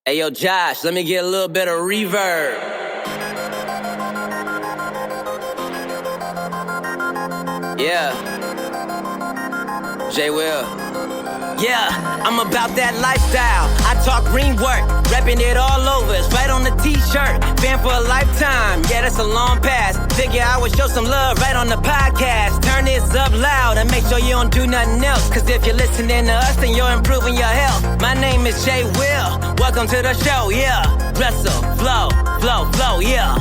Hey, yo, Josh, let me get a little bit of reverb. Yeah. J. Will. Yeah, I'm about that lifestyle. I talk green work, repping it all over. It's right on the t-shirt. Fan for a lifetime. Yeah, that's a long pass. Figure I would show some love right on the podcast. Turn this up loud and make sure you don't do nothing else. Cause if you're listening to us, then you're improving your health. My name is J. Will. Welcome to the show, yeah. Wrestle, flow, flow, flow, yeah.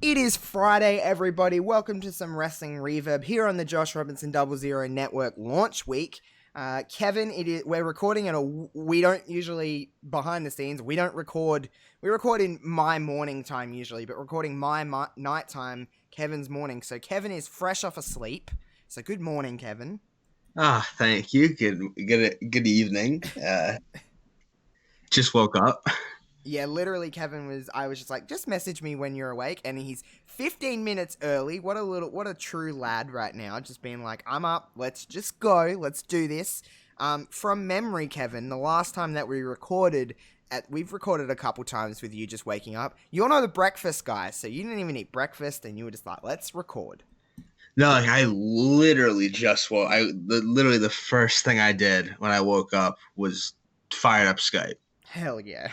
It is Friday, everybody. Welcome to some Wrestling Reverb here on the Josh Robinson 00 Network launch week. Kevin, we're recording we don't usually, behind the scenes, we record in my morning time usually, but recording my night time, Kevin's morning. So Kevin is fresh off of sleep. So good morning, Kevin. Thank you. Good evening. Just woke up. Yeah, literally, I was just like, just message me when you're awake, and he's 15 minutes early. What a true lad right now, just being like, I'm up, let's just go, let's do this. From memory, Kevin, the last time that we've recorded a couple times with you just waking up. You're not a breakfast guy, so you didn't even eat breakfast, and you were just like, let's record. No, I literally just woke. Literally the first thing I did when I woke up was fired up Skype. Hell yeah.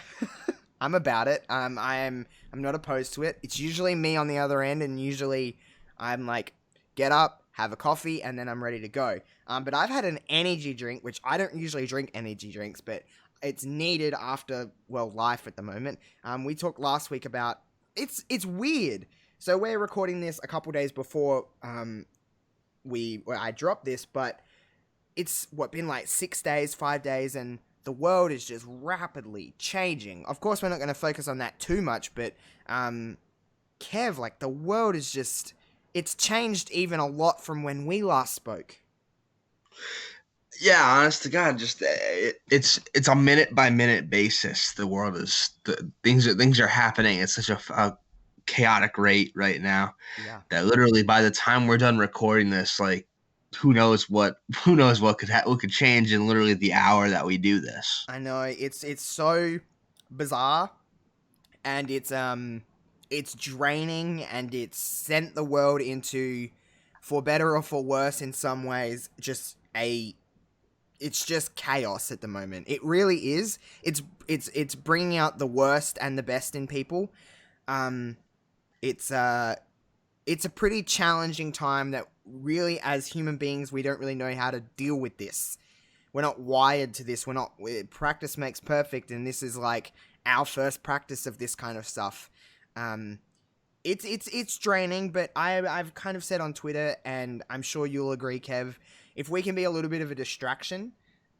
I'm about it. I'm not opposed to it. It's usually me on the other end, and usually I'm like, get up, have a coffee, and then I'm ready to go. But I've had an energy drink, which I don't usually drink energy drinks, but it's needed after, life at the moment. We talked last week about, it's weird. So we're recording this a couple days before I dropped this, but it's been like 5 days, and the world is just rapidly changing. Of course, we're not going to focus on that too much, but, Kev, the world is just, it's changed even a lot from when we last spoke. Yeah, honest to God, just, it's a minute by minute basis. The world is, things are happening at such a chaotic rate right now. Yeah. That literally by the time we're done recording this, who knows what could change in literally the hour that we do this. I know, it's so bizarre, and it's draining, and it's sent the world into, for better or for worse in some ways, it's just chaos at the moment. It really is. It's bringing out the worst and the best in people. It's a pretty challenging time that really, as human beings, we don't really know how to deal with this. We're not wired to this. Practice makes perfect, and this is our first practice of this kind of stuff. It's draining, but I've kind of said on Twitter, and I'm sure you'll agree, Kev, if we can be a little bit of a distraction,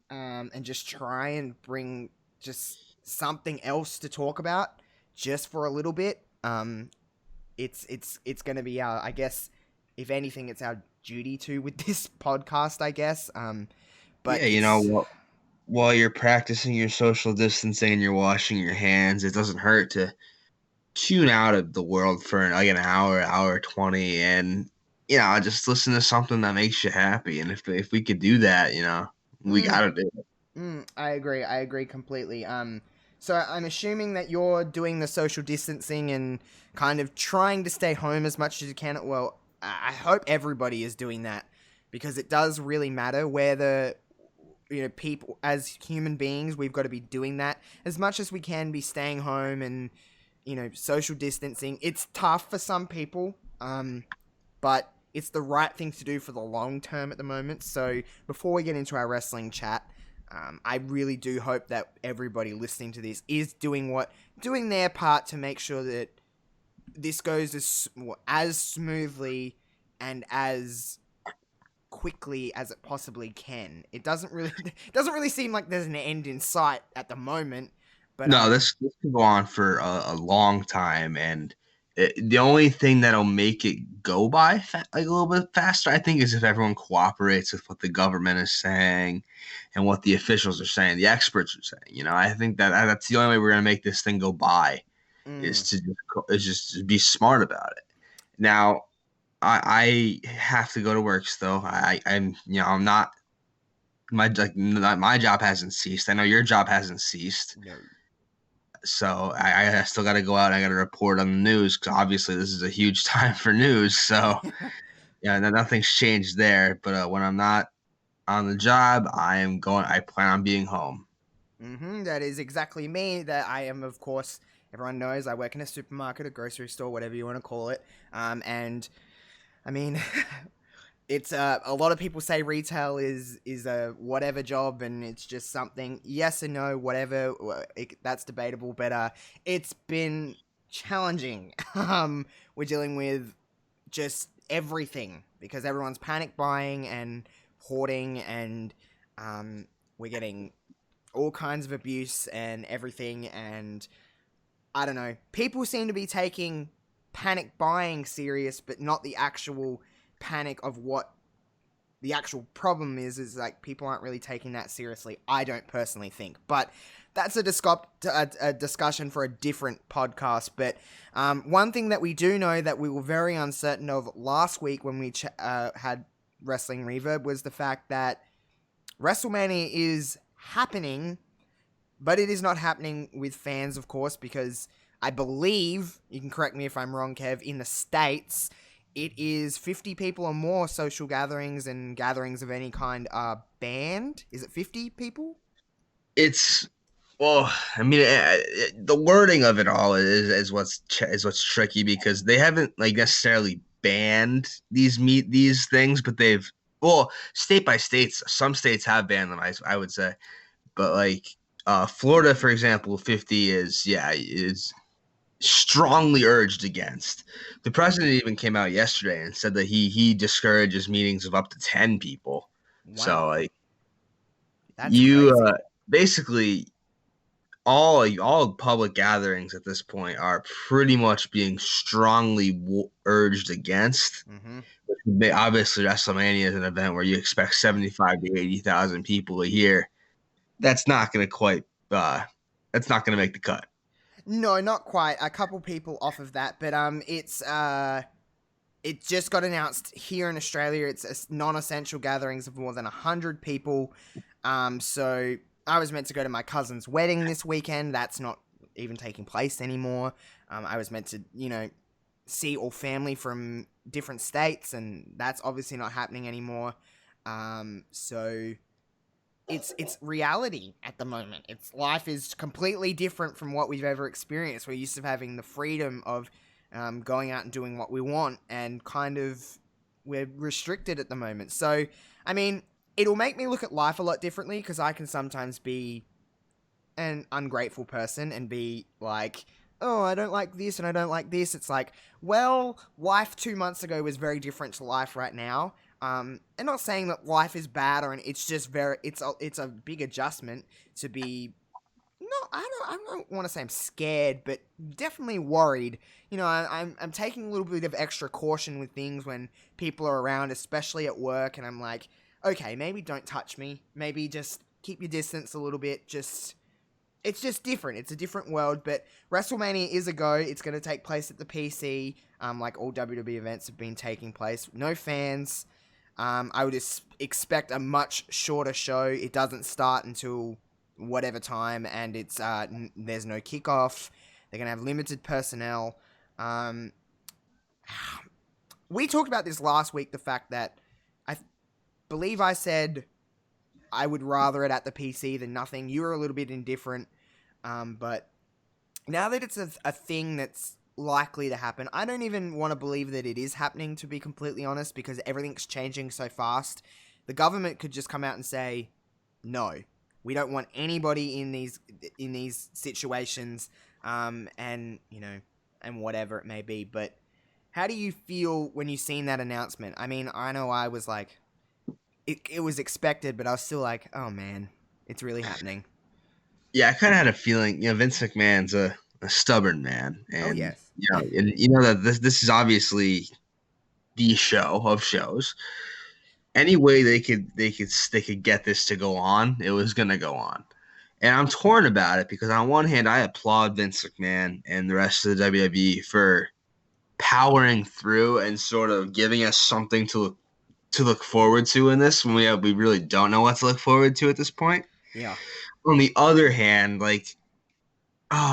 and just try and bring just something else to talk about just for a little bit, it's going to be our, I guess, if anything, it's our duty to with this podcast, I guess. But yeah, while you're practicing your social distancing and you're washing your hands, it doesn't hurt to tune out of the world for an hour 20, and just listen to something that makes you happy. And if we could do that, we gotta do it. I agree completely. So I'm assuming that you're doing the social distancing and kind of trying to stay home as much as you can. Well, I hope everybody is doing that, because it does really matter where people, as human beings, we've got to be doing that as much as we can, be staying home and, social distancing. It's tough for some people, but it's the right thing to do for the long term at the moment. So before we get into our wrestling chat, I really do hope that everybody listening to this is doing their part to make sure that this goes as smoothly and as quickly as it possibly can. It doesn't really seem like there's an end in sight at the moment. But no, this could go on for a long time, and The only thing that'll make it go by like a little bit faster, I think, is if everyone cooperates with what the government is saying and what the officials are saying, the experts are saying. I think that's the only way we're gonna make this thing go by is Mm. just to be smart about it. Now, I have to go to work still. I'm not my job hasn't ceased. I know your job hasn't ceased. No. So I still got to go out and I got to report on the news because obviously this is a huge time for news. So yeah, nothing's changed there. But when I'm not on the job, I plan on being home. That is exactly me. That I am, of course. Everyone knows I work in a supermarket, a grocery store, whatever you want to call it. And I mean, it's a lot of people say retail is a whatever job, and it's just something. Yes and no, whatever. That's debatable, but it's been challenging. We're dealing with just everything because everyone's panic buying and hoarding, and we're getting all kinds of abuse and everything. And I don't know. People seem to be taking panic buying serious, but not the actual panic of what the actual problem is like people aren't really taking that seriously. I don't personally think, but that's a discussion for a different podcast. But one thing that we do know that we were very uncertain of last week when we had Wrestling Reverb was the fact that WrestleMania is happening, but it is not happening with fans, of course, because I believe, you can correct me if I'm wrong, Kev, in the States, it is 50 people or more social gatherings and gatherings of any kind are banned. Is it 50 people? Well, I mean, the wording of it all is what's tricky because they haven't like necessarily banned these things, but state by state, some states have banned them. I would say, but like Florida, for example, 50 is strongly urged against. The president even came out yesterday and said that he discourages meetings of up to 10 people. Wow. So like that's crazy. Basically all public gatherings at this point are pretty much being strongly urged against. Obviously, WrestleMania is an event where you expect 75 to 80,000 people a year. That's not going to quite. That's not going to make the cut. No, not quite. A couple people off of that, but it just got announced here in Australia. It's non-essential gatherings of more than 100 people. So I was meant to go to my cousin's wedding this weekend. That's not even taking place anymore. I was meant to, see all family from different states, and that's obviously not happening anymore. So it's reality at the moment. Life is completely different from what we've ever experienced. We're used to having the freedom of going out and doing what we want, and kind of we're restricted at the moment. So, I mean, it'll make me look at life a lot differently because I can sometimes be an ungrateful person and be like, oh, I don't like this and I don't like this. It's like, well, life 2 months ago was very different to life right now. And not saying that life is bad it's just it's a big adjustment to be. No, I don't want to say I'm scared, but definitely worried. I'm taking a little bit of extra caution with things when people are around, especially at work, and I'm like, okay, maybe don't touch me. Maybe just keep your distance a little bit. It's just different. It's a different world, but WrestleMania is a go. It's going to take place at the PC, like all WWE events have been taking place. No fans. I would expect a much shorter show. It doesn't start until whatever time, and it's there's no kickoff. They're going to have limited personnel. We talked about this last week, the fact that I believe I said I would rather it at the PC than nothing. You were a little bit indifferent, but now that it's a thing that's likely to happen, I don't even want to believe that it is happening, to be completely honest, because everything's changing so fast. The government could just come out and say, no, we don't want anybody in these situations, and whatever it may be. But how do you feel when you seen that announcement? I mean, I know I was like, it was expected, but I was still like, oh man, it's really happening. Yeah, I kind of had a feeling. Vince McMahon's a a stubborn man, Oh and yes. you know that this is obviously the show of shows. Any way they could get this to go on, it was gonna go on. And I'm torn about it because on one hand, I applaud Vince McMahon and the rest of the WWE for powering through and sort of giving us something to look forward to in this when we really don't know what to look forward to at this point. Yeah. On the other hand, like,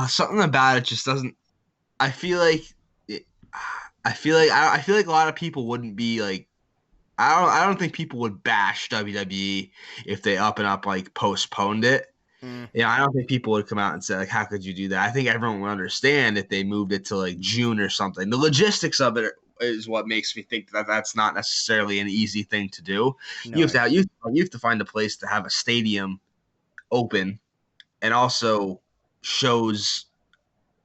something about it just doesn't. I feel like it, I feel like a lot of people wouldn't be like. I don't think people would bash WWE if they up and up like postponed it. Mm. Yeah, I don't think people would come out and say like, "How could you do that?" I think everyone would understand if they moved it to like June or something. The logistics of it is what makes me think that that's not necessarily an easy thing to do. No. You have to find a place to have a stadium open and also shows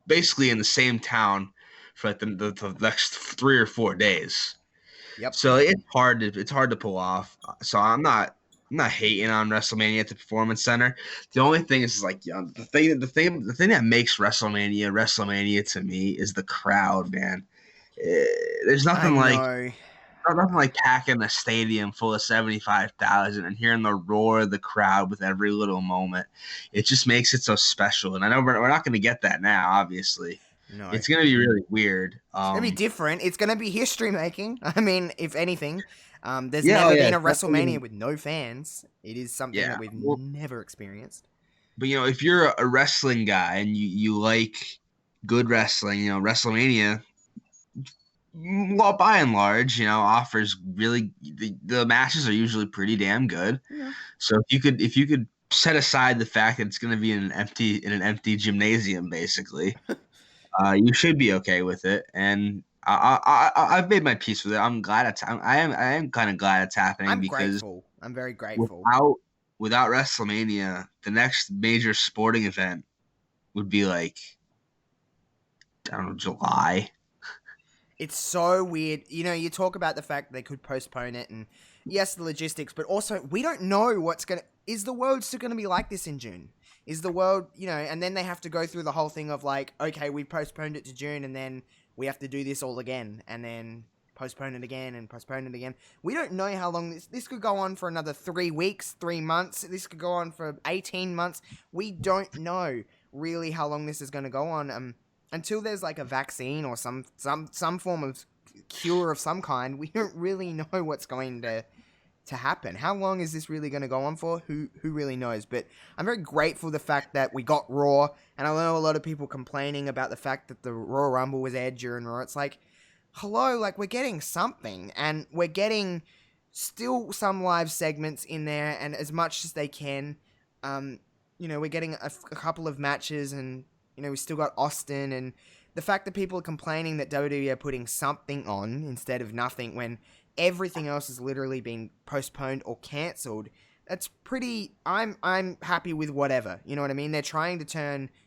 basically in the same town for like the next 3 or 4 days. Yep. So it's hard to pull off. So I'm not hating on WrestleMania at the Performance Center. The only thing is like the thing that makes WrestleMania to me is the crowd, man. There's I know. nothing like packing a stadium full of 75,000 and hearing the roar of the crowd with every little moment. It just makes it so special. And I know we're not going to get that now, obviously. No. It's going to be really weird. It's gonna be different. It's gonna be history making. I mean, if anything, there's Yeah, never yeah, been a definitely. WrestleMania with no fans. It is something Yeah. that we've Well, never experienced. but if you're a wrestling guy and you like good wrestling, WrestleMania, well, by and large, offers really the matches are usually pretty damn good. Yeah. So if you could set aside the fact that it's going to be in an empty gymnasium, basically, you should be okay with it. And I've made my peace with it. I'm glad I am kind of glad it's happening I'm because grateful. I'm very grateful. without WrestleMania, the next major sporting event would be like, I don't know, July. It's so weird. You talk about the fact they could postpone it, and yes, the logistics, but also we don't know is the world still gonna be like this in June? Is the world, and then they have to go through the whole thing of like, okay, we postponed it to June, and then we have to do this all again, and then postpone it again, and postpone it again. We don't know how long this could go on for another 3 weeks, 3 months. This could go on for 18 months. We don't know really how long this is going to go on. Until there's like a vaccine or some form of cure of some kind, we don't really know what's going to happen. How long is this really going to go on for? Who really knows? But I'm very grateful the fact that we got Raw, and I know a lot of people complaining about the fact that the Royal Rumble was aired during Raw. It's like, hello, like we're getting something, and we're getting still some live segments in there, and as much as they can, we're getting a couple of matches, and we still got Austin, and the fact that people are complaining that WWE are putting something on instead of nothing when everything else has literally been postponed or cancelled. That's pretty. I'm happy with whatever. You know what I mean? They're trying to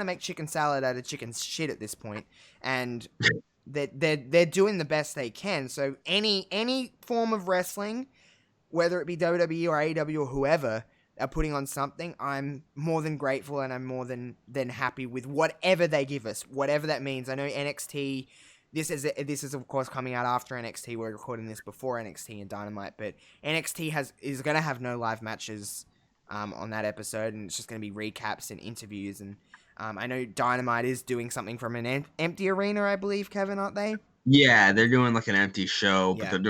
make chicken salad out of chicken shit at this point, and they're doing the best they can. So any form of wrestling, whether it be WWE or AEW or whoever, are putting on something, I'm more than grateful, and I'm more than happy with whatever they give us, whatever that means. I know NXT. This is of course coming out after NXT. We're recording this before NXT and Dynamite, but NXT is going to have no live matches on that episode, and it's just going to be recaps and interviews. And I know Dynamite is doing something from an empty arena, I believe, Kevin, aren't they? Yeah, they're doing like an empty show, Yeah. but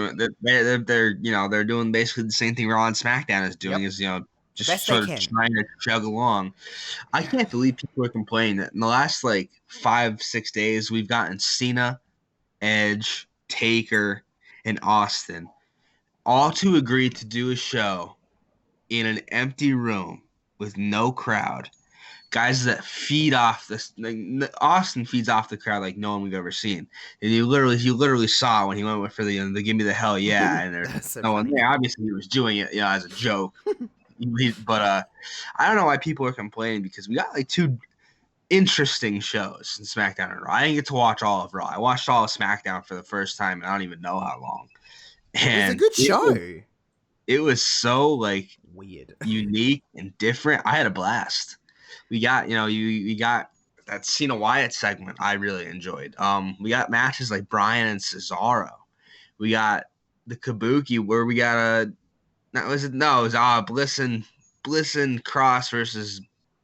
they're doing basically the same thing Raw and SmackDown is doing. Yep. Is just best sort they of can. trying to chug along. I can't believe people are complaining that in the last like 5-6 days we've gotten Cena, Edge, Taker, and Austin all to agree to do a show in an empty room with no crowd. Guys that feed off this. Like, Austin feeds off the crowd like no one we've ever seen. And you literally saw when he went for the give me the hell yeah, and there's so no one funny. there. Obviously, he was doing it, as a joke. But I don't know why people are complaining because we got like 2 interesting shows in SmackDown and Raw. I didn't get to watch all of Raw. I watched all of SmackDown for the first time, and I don't even know how long. It was a And good show. it was so like Weird. unique and different. I had a blast. We got that Cena Wyatt segment I really enjoyed. We got matches like Bryan and Cesaro. We got the Kabuki where we got it was Bliss and Cross versus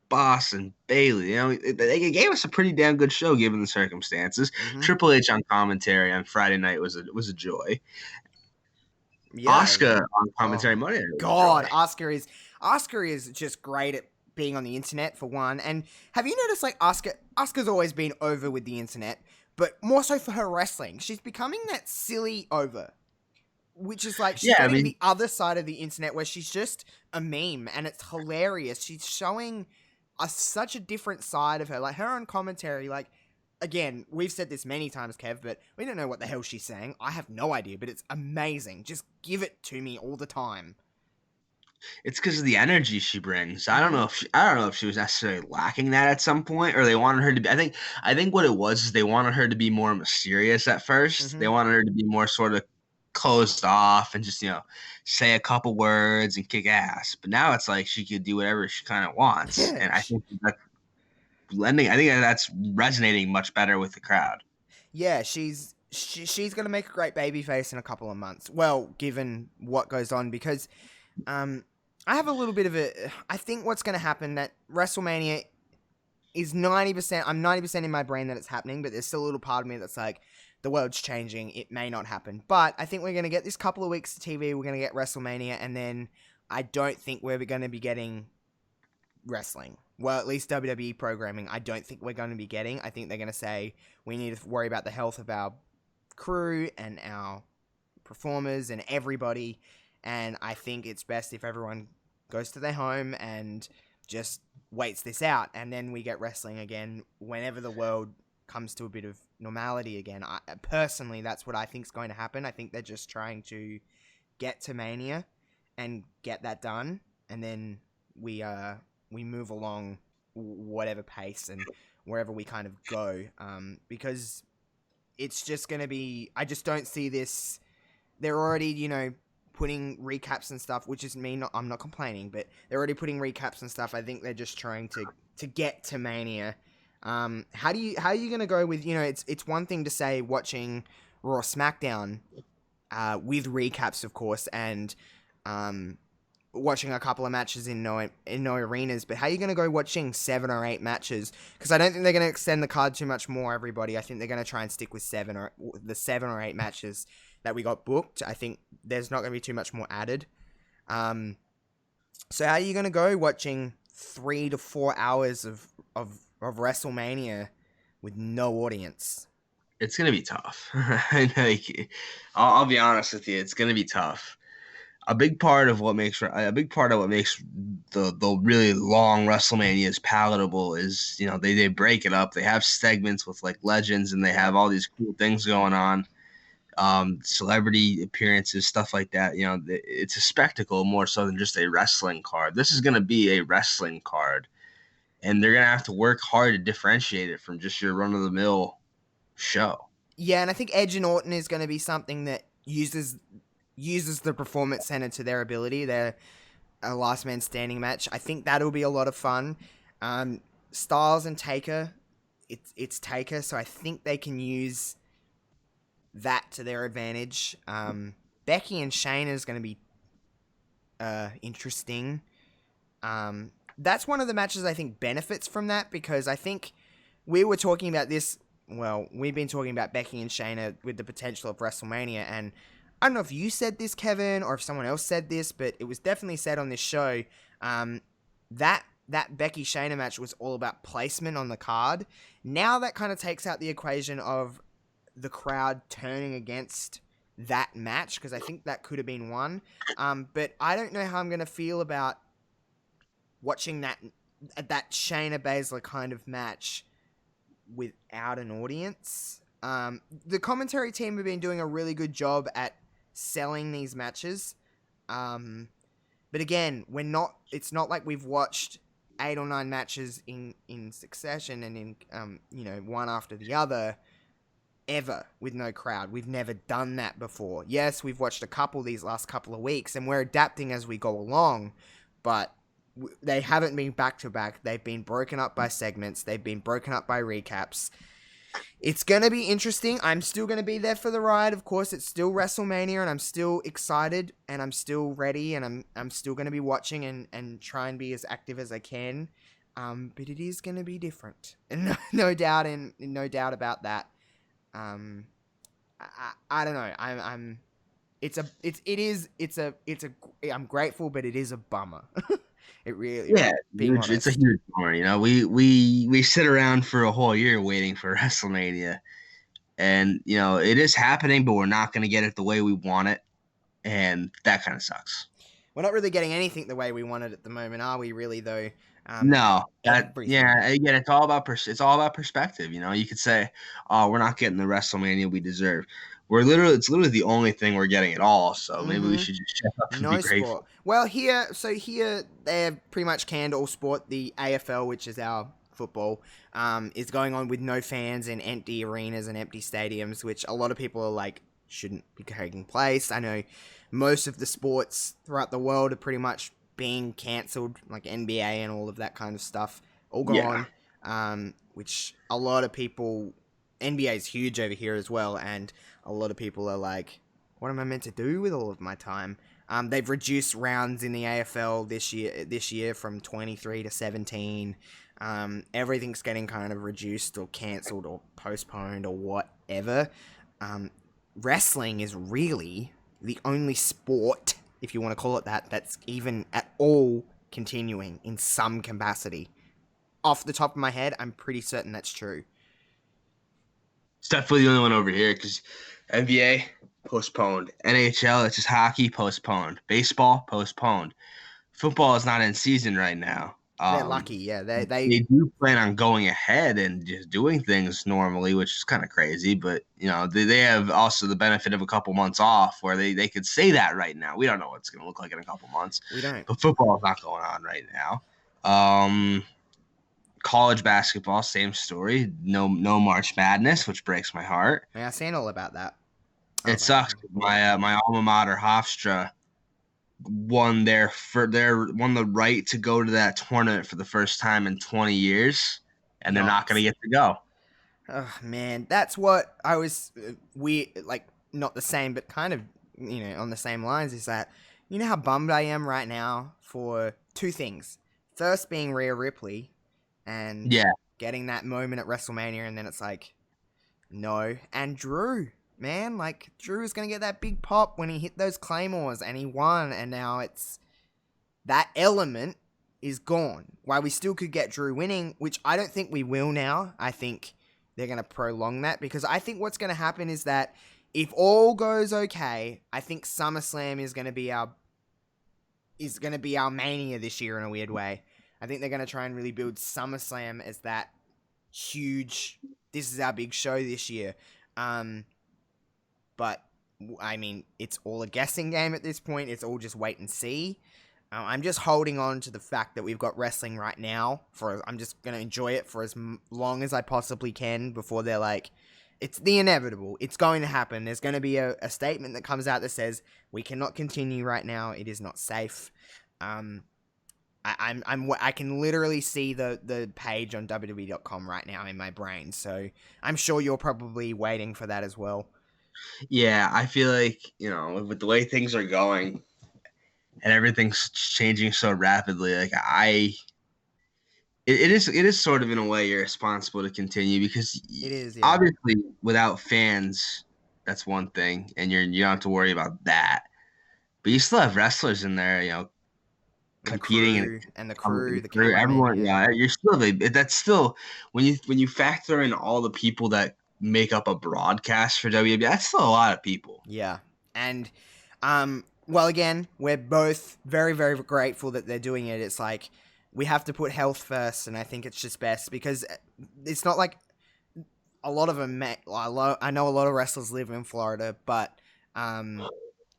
Boss and Bailey. You know, they gave us a pretty damn good show given the circumstances. Mm-hmm. Triple H on commentary on Friday night was a joy. Yeah. Asuka on commentary Monday night was a God, joy. Asuka is just great at being on the internet for one. And have you noticed like Asuka's always been over with the internet, but more so for her wrestling. She's becoming that silly over. Which is like, she's getting the other side of the internet where she's just a meme and it's hilarious. She's showing us such a different side of her. Like, her on commentary, like, again, we've said this many times, Kev, but we don't know what the hell she's saying. I have no idea, but it's amazing. Just give it to me all the time. It's because of the energy she brings. I don't know if she was necessarily lacking that at some point, or they wanted her to be. I think what it was is they wanted her to be more mysterious at 1st. They wanted her to be more sort of closed off and just say a couple words and kick ass. But now it's like she could do whatever she kind of wants, and I think that's blending. I think that's resonating much better with the crowd. Yeah, she's gonna make a great babyface in a couple of months. Well, given what goes on, because I have a little bit of I think what's gonna happen that WrestleMania is 90%. I'm 90% in my brain that it's happening, but there's still a little part of me that's like, the world's changing. It may not happen. But I think we're going to get this couple of weeks of TV. We're going to get WrestleMania. And then I don't think we're going to be getting wrestling. Well, at least WWE programming, I don't think we're going to be getting. I think they're going to say we need to worry about the health of our crew and our performers and everybody. And I think it's best if everyone goes to their home and just waits this out. And then we get wrestling again whenever the world comes to a bit of normality again. Personally, that's what I think is going to happen. I think they're just trying to get to Mania and get that done, and then we move along whatever pace and wherever we kind of go, because it's just going to be, I just don't see this. They're already, putting recaps and stuff, which is me. I'm not complaining, but they're already putting recaps and stuff. I think they're just trying to get to Mania. How are you gonna go with, it's one thing to say watching Raw SmackDown with recaps, of course, and watching a couple of matches in no arenas, but how are you gonna go watching 7 or 8 matches? Because I don't think they're gonna extend the card too much more, everybody. I think they're gonna try and stick with 7 or 8 matches that we got booked. I think there's not gonna be too much more added. So how are you gonna go watching 3 to 4 hours of WrestleMania with no audience? It's gonna be tough. I'll be honest with you. It's gonna be tough. A big part of what makes the really long WrestleManias palatable is they break it up. They have segments with like legends, and they have all these cool things going on, celebrity appearances, stuff like that. It's a spectacle more so than just a wrestling card. This is gonna be a wrestling card. And they're going to have to work hard to differentiate it from just your run-of-the-mill show. Yeah, and I think Edge and Orton is going to be something that uses the Performance Center to their ability. They're a last man standing match. I think that'll be a lot of fun. Styles and Taker, it's Taker, so I think they can use that to their advantage. Becky and Shayna is going to be interesting. That's one of the matches I think benefits from that, because I think we were talking about this. Well, we've been talking about Becky and Shayna with the potential of WrestleMania, and I don't know if you said this, Kevin, or if someone else said this, but it was definitely said on this show, that Becky Shayna match was all about placement on the card. Now that kind of takes out the equation of the crowd turning against that match, because I think that could have been one. But I don't know how I'm going to feel about watching that Shayna Baszler kind of match without an audience. The commentary team have been doing a really good job at selling these matches. But again, it's not like we've watched 8 or 9 matches in succession and in, one after the other ever with no crowd. We've never done that before. Yes, we've watched a couple these last couple of weeks, and we're adapting as we go along, but they haven't been back to back. They've been broken up by segments. They've been broken up by recaps. It's going to be interesting. I'm still going to be there for the ride. Of course, it's still WrestleMania, and I'm still excited, and I'm still ready, and I'm still going to be watching and try and be as active as I can. But it is going to be different, and no doubt about that. I don't know. I'm grateful, but it is a bummer. It really, Yeah, being it's a honest. huge bummer. You know, we sit around for a whole year waiting for WrestleMania, and you know it is happening, but we're not going to get it the way we want it, and that kind of sucks. We're not really getting anything the way we want it at the moment, are we? Really, though. No, Everything. again, it's all about perspective. You know, you could say, "Oh, we're not getting the WrestleMania we deserve." It's literally the only thing we're getting at all. So maybe we should just shut up and be No grateful. sport. Well, here they've pretty much canned all sport. The AFL, which is our football, is going on with no fans and empty arenas and empty stadiums, which a lot of people are like shouldn't be taking place. I know most of the sports throughout the world are pretty much being cancelled, like NBA and all of that kind of stuff, all Yeah. gone. Which a lot of people, NBA is huge over here as well, and a lot of people are like, what am I meant to do with all of my time? They've reduced rounds in the AFL this year from 23 to 17. Everything's getting kind of reduced or cancelled or postponed or whatever. Wrestling is really the only sport, if you want to call it that, that's even at all continuing in some capacity. Off the top of my head, I'm pretty certain that's true. It's definitely the only one over here because NBA postponed, NHL, that's just hockey, postponed, baseball postponed. Football is not in season right now. They're lucky, yeah. They do plan on going ahead and just doing things normally, which is kind of crazy. But you know, they have also the benefit of a couple months off where they could say that right now. We don't know what it's going to look like in a couple months. We don't. But football is not going on right now. College basketball, same story. No March Madness, which breaks my heart. Yeah, I've seen all about that. It sucks. My alma mater, Hofstra, won the right to go to that tournament for the first time in 20 years, and they're not going to get to go. Oh man, that's what I was like not the same, but kind of on the same lines. Is that how bummed I am right now for two things. First being Rhea Ripley, and getting that moment at WrestleMania, and then it's like no, and Drew. Man, like Drew is gonna get that big pop when he hit those claymores and he won, and now it's that element is gone. While we still could get Drew winning, which I don't think we will now. I think they're gonna prolong that because I think what's gonna happen is that if all goes okay, I think SummerSlam is gonna be our mania this year in a weird way. I think they're gonna try and really build SummerSlam as that huge. This is our big show this year. But, I mean, it's all a guessing game at this point. It's all just wait and see. I'm just holding on to the fact that we've got wrestling right now. I'm just going to enjoy it for as long as I possibly can before they're like, it's the inevitable. It's going to happen. There's going to be a statement that comes out that says, we cannot continue right now. It is not safe. I can literally see the page on WWE.com right now in my brain. So I'm sure you're probably waiting for that as well. Yeah, I feel like, with the way things are going and everything's changing so rapidly, like it is sort of in a way irresponsible to continue because it is, yeah. Obviously without fans, that's one thing, and you don't have to worry about that. But you still have wrestlers in there, competing the crew, the cameraman, everyone. Yeah, you're still that's still when you factor in all the people that make up a broadcast for WWE, that's still a lot of people. Yeah. And well, again, we're both very, very grateful that they're doing it. It's like we have to put health first, and I think it's just best because it's not like a lot of them. I know a lot of wrestlers live in Florida, but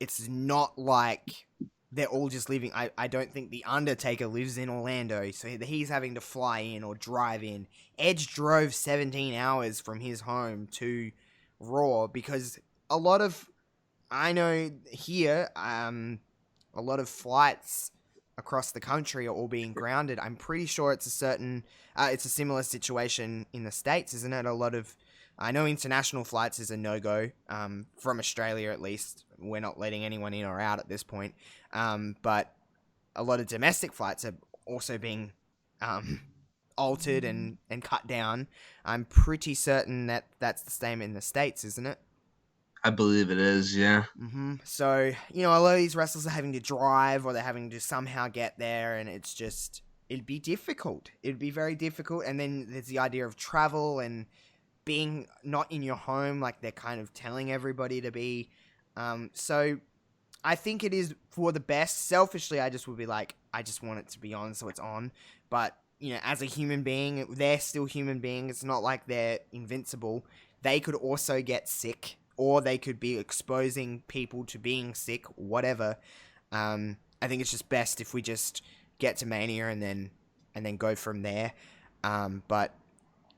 it's not like they're all just living. I don't think The Undertaker lives in Orlando, so he's having to fly in or drive in. Edge drove 17 hours from his home to Raw because I know here, a lot of flights across the country are all being grounded. I'm pretty sure it's a similar situation in the States, isn't it? I know international flights is a no-go, from Australia at least. We're not letting anyone in or out at this point. But a lot of domestic flights are also being altered and cut down. I'm pretty certain that that's the same in the States, isn't it? I believe it is, yeah. So, a lot of these wrestlers are having to drive or they're having to somehow get there, and it'd be difficult. It'd be very difficult. And then there's the idea of travel and being not in your home like they're kind of telling everybody to be. So I think it is for the best. Selfishly, I just would be like, I just want it to be on, so it's on. But, as a human being, they're still human beings. It's not like they're invincible. They could also get sick, or they could be exposing people to being sick, whatever. I think it's just best if we just get to Mania and then go from there. But,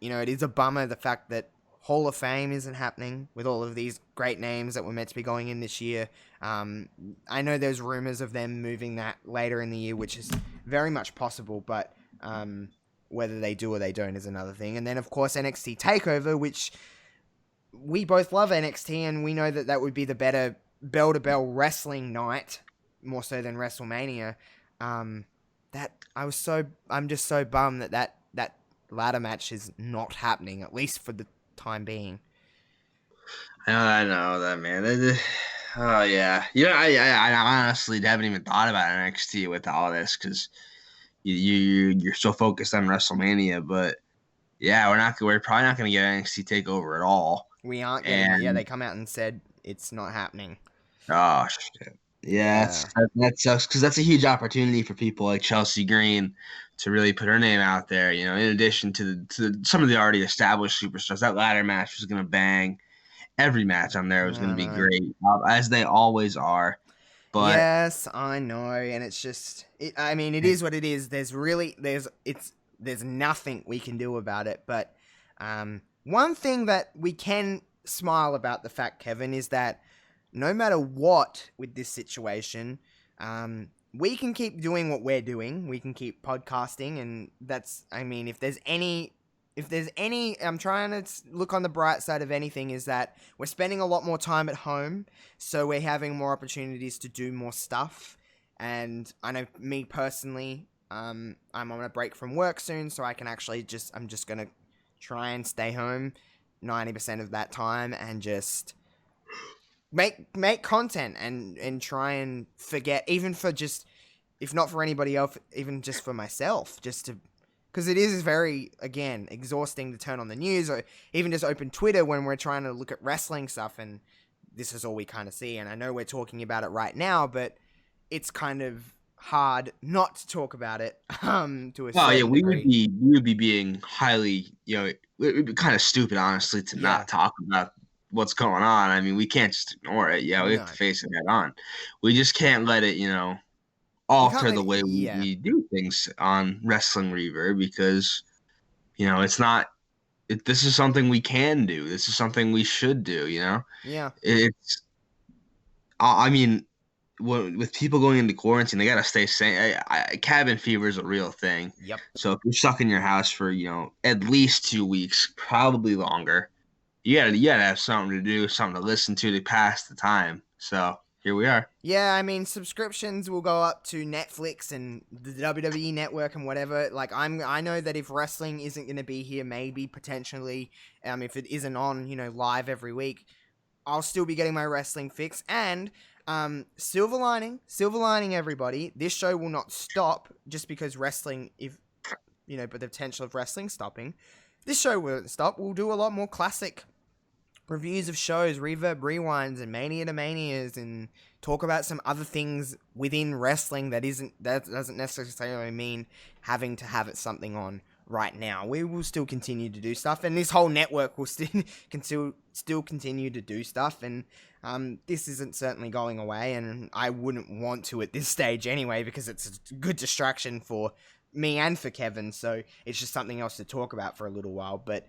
it is a bummer, the fact that Hall of Fame isn't happening with all of these great names that were meant to be going in this year. I know there's rumors of them moving that later in the year, which is very much possible, but whether they do or they don't is another thing. And then, of course, NXT TakeOver, which we both love NXT, and we know that would be the better bell-to-bell wrestling night, more so than WrestleMania. I'm just so bummed that ladder match is not happening, at least for the time being. I know that, man. Oh yeah, I honestly haven't even thought about NXT with all this because you're so focused on WrestleMania. But yeah, we're probably not gonna get NXT TakeOver at all. We aren't getting it. Yeah, they come out and said it's not happening. Oh shit. Yeah, that sucks because that's a huge opportunity for people like Chelsea Green to really put her name out there. In addition to some of the already established superstars, that ladder match was gonna bang. Every match on there was going to be great, as they always are. But yes, I know, and it's just, it is what it is. There's nothing we can do about it. But one thing that we can smile about the fact, Kevin, is that no matter what with this situation, we can keep doing what we're doing. We can keep podcasting, and if there's any, I'm trying to look on the bright side of anything, is that we're spending a lot more time at home, so we're having more opportunities to do more stuff. And I know me personally, I'm on a break from work soon, so I can actually I'm just going to try and stay home 90% of that time and just make content and try and forget, even for just, if not for anybody else, even just for myself, just to, because it is very, again, exhausting to turn on the news or even just open Twitter when we're trying to look at wrestling stuff, and this is all we kind of see. And I know we're talking about it right now, but it's kind of hard not to talk about it to a certain degree. We would be being highly, it would be kind of stupid, honestly, to not talk about what's going on. I mean, we can't just ignore it. Yeah, we have to face it head on. We just can't let it, alter the way we do things on Wrestling Reverb, because it's not, this is something we can do, this is something we should do. It's, I mean, with people going into quarantine, they gotta stay sane. Cabin fever is a real thing. Yep. So if you're stuck in your house for at least 2 weeks, probably longer, you gotta have something to do, something to listen to pass the time. So here we are. Yeah, I mean, subscriptions will go up to Netflix and the WWE Network and whatever. Like, I know that if wrestling isn't going to be here, maybe, potentially, if it isn't on, live every week, I'll still be getting my wrestling fix. And, silver lining, everybody, this show will not stop just because wrestling, but the potential of wrestling stopping. This show won't stop. We'll do a lot more classic reviews of shows, Reverb Rewinds, and Mania to Manias, and talk about some other things within wrestling that doesn't necessarily mean having to have it something on right now. We will still continue to do stuff, and this whole network will still continue to do stuff, and this isn't certainly going away, and I wouldn't want to at this stage anyway, because it's a good distraction for me and for Kevin, so it's just something else to talk about for a little while. But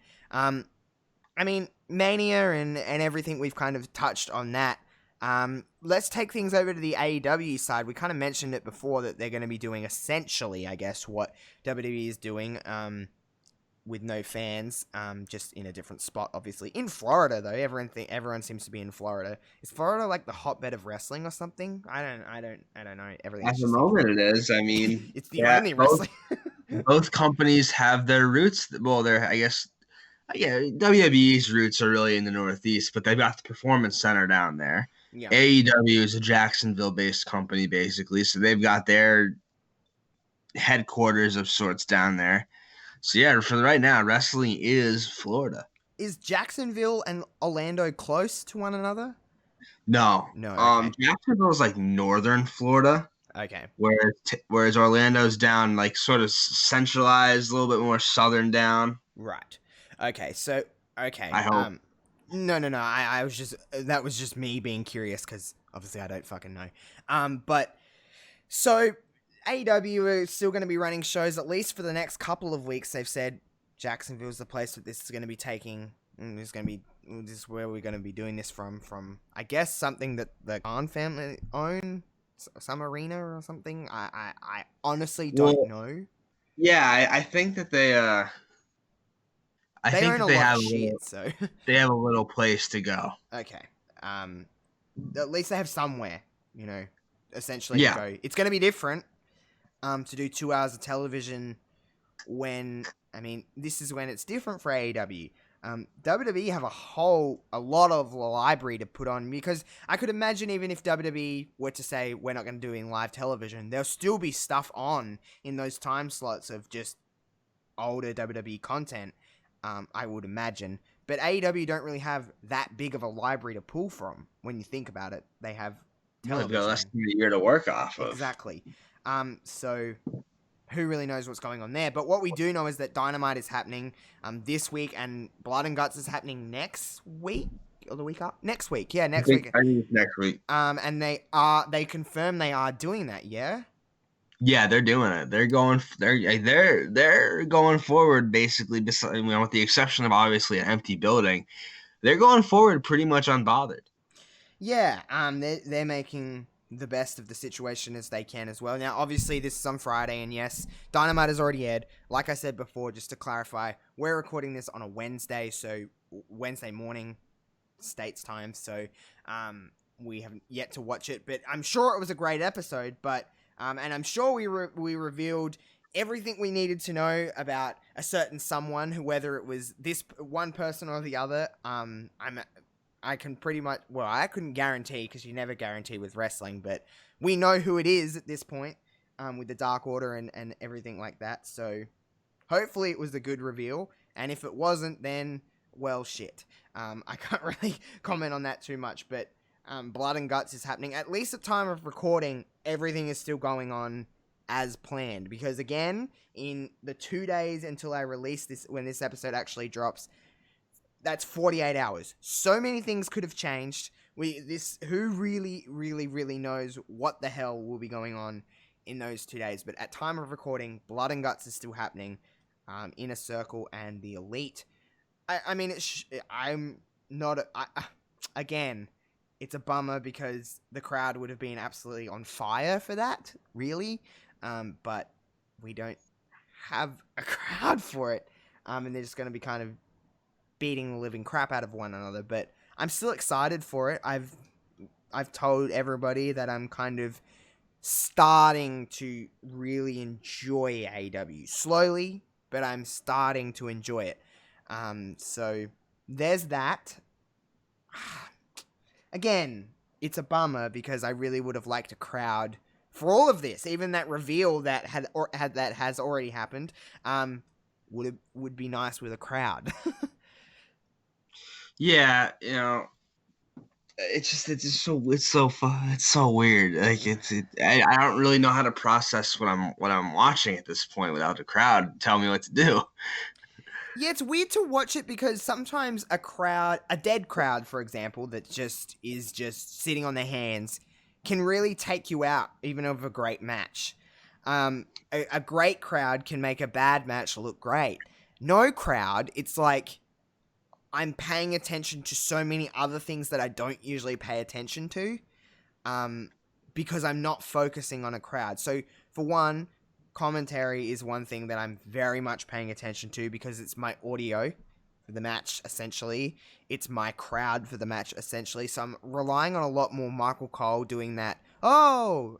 Mania and everything, we've kind of touched on that. Let's take things over to the AEW side. We kind of mentioned it before that they're going to be doing essentially, I guess, what WWE is doing, with no fans, just in a different spot, obviously. In Florida, though, everyone seems to be in Florida. Is Florida like the hotbed of wrestling or something? I don't know. Everything's At the just moment, it is. I mean, it's the only both wrestling. both companies have their roots. Well, they're, I guess, yeah, WWE's roots are really in the Northeast, but they've got the Performance Center down there. Yeah. AEW is a Jacksonville-based company, basically, so they've got their headquarters of sorts down there. So yeah, for right now, wrestling is Florida. Is Jacksonville and Orlando close to one another? No, No. Okay. Jacksonville is like northern Florida, Okay. whereas Orlando's down like sort of centralized, a little bit more southern down. Right. Okay. So. Okay. I hope. No. I was just that was just me being curious because obviously I don't fucking know. But so AEW is still going to be running shows at least for the next couple of weeks. They've said Jacksonville's the place that this is going to be taking. This is where we're going to be doing this from. I guess something that the Khan family own, some arena or something. I honestly don't know. Yeah, I think that they They own a lot of shit, so they have a little place to go. Okay. At least they have somewhere, essentially Yeah. to go. It's going to be different. To do 2 hours of television this is when it's different for AEW. WWE have a lot of library to put on, because I could imagine even if WWE were to say we're not going to do in live television, there'll still be stuff on in those time slots of just older WWE content, I would imagine. But AEW don't really have that big of a library to pull from when you think about it. They have television. They've got less than a year to work off of. Exactly. So who really knows what's going on there? But what we do know is that Dynamite is happening this week, and Blood and Guts is happening next week or the week up. Next week, yeah, next week. I think it's next week. And they confirm they are doing that, yeah. Yeah, they're doing it. They're going forward basically. With the exception of obviously an empty building, they're going forward pretty much unbothered. Yeah. They're making the best of the situation as they can as well. Now, obviously, this is on Friday, and yes, Dynamite has already aired. Like I said before, just to clarify, we're recording this on a Wednesday, so Wednesday morning, States time, so we haven't yet to watch it, but I'm sure it was a great episode, and I'm sure we revealed everything we needed to know about a certain someone, who, whether it was this one person or the other, I can pretty much, well, I couldn't guarantee, because you never guarantee with wrestling, but we know who it is at this point, with the Dark Order and everything like that, so hopefully it was a good reveal, and if it wasn't, then, well, shit. I can't really comment on that too much, but Blood and Guts is happening. At least at time of recording, everything is still going on as planned, because again, in the 2 days until I release this, when this episode actually drops, that's 48 hours. So many things could have changed. Who really, really, really knows what the hell will be going on in those 2 days? But at time of recording, Blood and Guts is still happening. Inner Circle and the Elite. Again, it's a bummer because the crowd would have been absolutely on fire for that, really. But we don't have a crowd for it. And they're just going to be kind of beating the living crap out of one another, but I'm still excited for it. I've told everybody that I'm kind of starting to really enjoy AEW. Slowly, but I'm starting to enjoy it. So there's that. Again, it's a bummer because I really would have liked a crowd for all of this. Even that reveal that has already happened, would be nice with a crowd. Yeah, it's so weird. Like I don't really know how to process what I'm watching at this point without the crowd telling me what to do. Yeah, it's weird to watch it because sometimes a dead crowd, for example, that is just sitting on their hands, can really take you out, even of a great match. A great crowd can make a bad match look great. No crowd, it's like, I'm paying attention to so many other things that I don't usually pay attention to, because I'm not focusing on a crowd. So for one, commentary is one thing that I'm very much paying attention to because it's my audio for the match, essentially. It's my crowd for the match, essentially. So I'm relying on a lot more Michael Cole doing that. Oh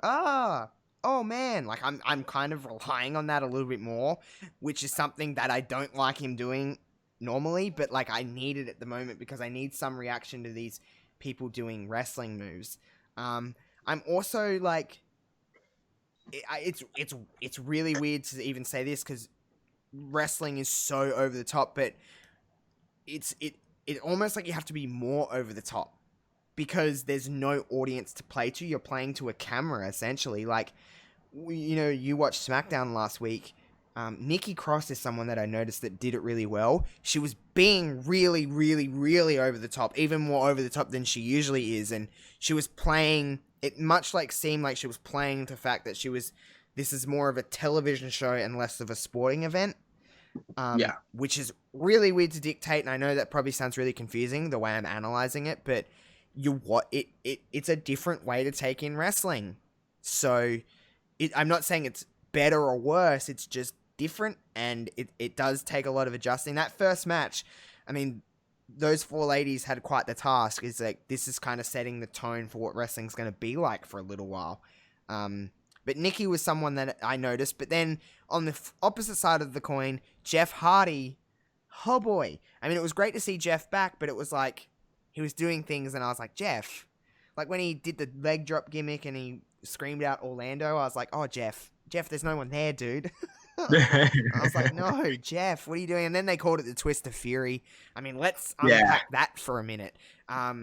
man, like I'm kind of relying on that a little bit more, which is something that I don't like him doing normally, but like I need it at the moment because I need some reaction to these people doing wrestling moves. I'm also like, it's really weird to even say this because wrestling is so over the top, but it almost like you have to be more over the top because there's no audience to play to. You're playing to a camera, essentially. Like, you watched SmackDown last week. Nikki Cross is someone that I noticed that did it really well. She was being really, really, really over the top, even more over the top than she usually is, and she was playing it seemed like she was playing the fact that this is more of a television show and less of a sporting event. Which is really weird to dictate, and I know that probably sounds really confusing the way I'm analyzing it, but it's a different way to take in wrestling. So I'm not saying it's better or worse, it's just different, and it does take a lot of adjusting. That first match, I mean, those four ladies had quite the task. Is like, this is kind of setting the tone for what wrestling's going to be like for a little while. But Nikki was someone that I noticed. But then on the opposite side of the coin, Jeff Hardy, oh boy. I mean, it was great to see Jeff back, but it was like he was doing things and I was like, Jeff. Like when he did the leg drop gimmick and he screamed out Orlando, I was like, oh, Jeff, there's no one there, dude. I was like, no, Jeff, what are you doing? And then they called it the Twist of Fury. I mean, let's unpack that for a minute. I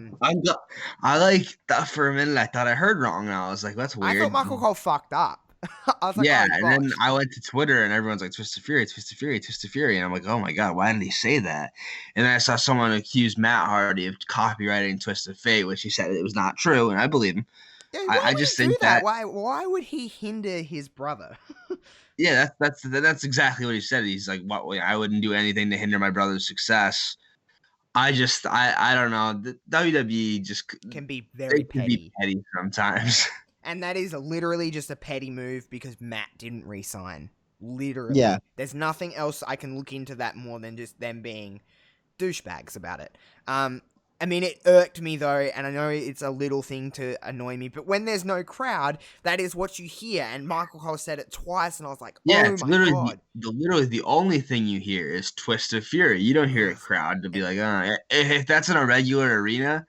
like that for a minute. I thought I heard wrong, and I was like, that's weird. I thought Michael Cole fucked up. I was like, yeah, oh, and then I went to Twitter, and everyone's like, Twist of Fury, Twist of Fury, Twist of Fury. And I'm like, oh my God, why didn't he say that? And then I saw someone accuse Matt Hardy of copywriting Twist of Fate, which he said it was not true, and I believe him. Yeah, I just think that. Why would he hinder his brother? Yeah, that's exactly what he said. He's like, "What? I wouldn't do anything to hinder my brother's success." I don't know. The WWE just can be very petty. Sometimes. And that is literally just a petty move because Matt didn't re-sign. Literally. Yeah. There's nothing else I can look into that more than just them being douchebags about it. I mean, it irked me, though, and I know it's a little thing to annoy me, but when there's no crowd, that is what you hear, and Michael Cole said it twice, and I was like, it's literally the only thing you hear is Twist of Fury. You don't hear a crowd to be like, oh, if that's in a regular arena,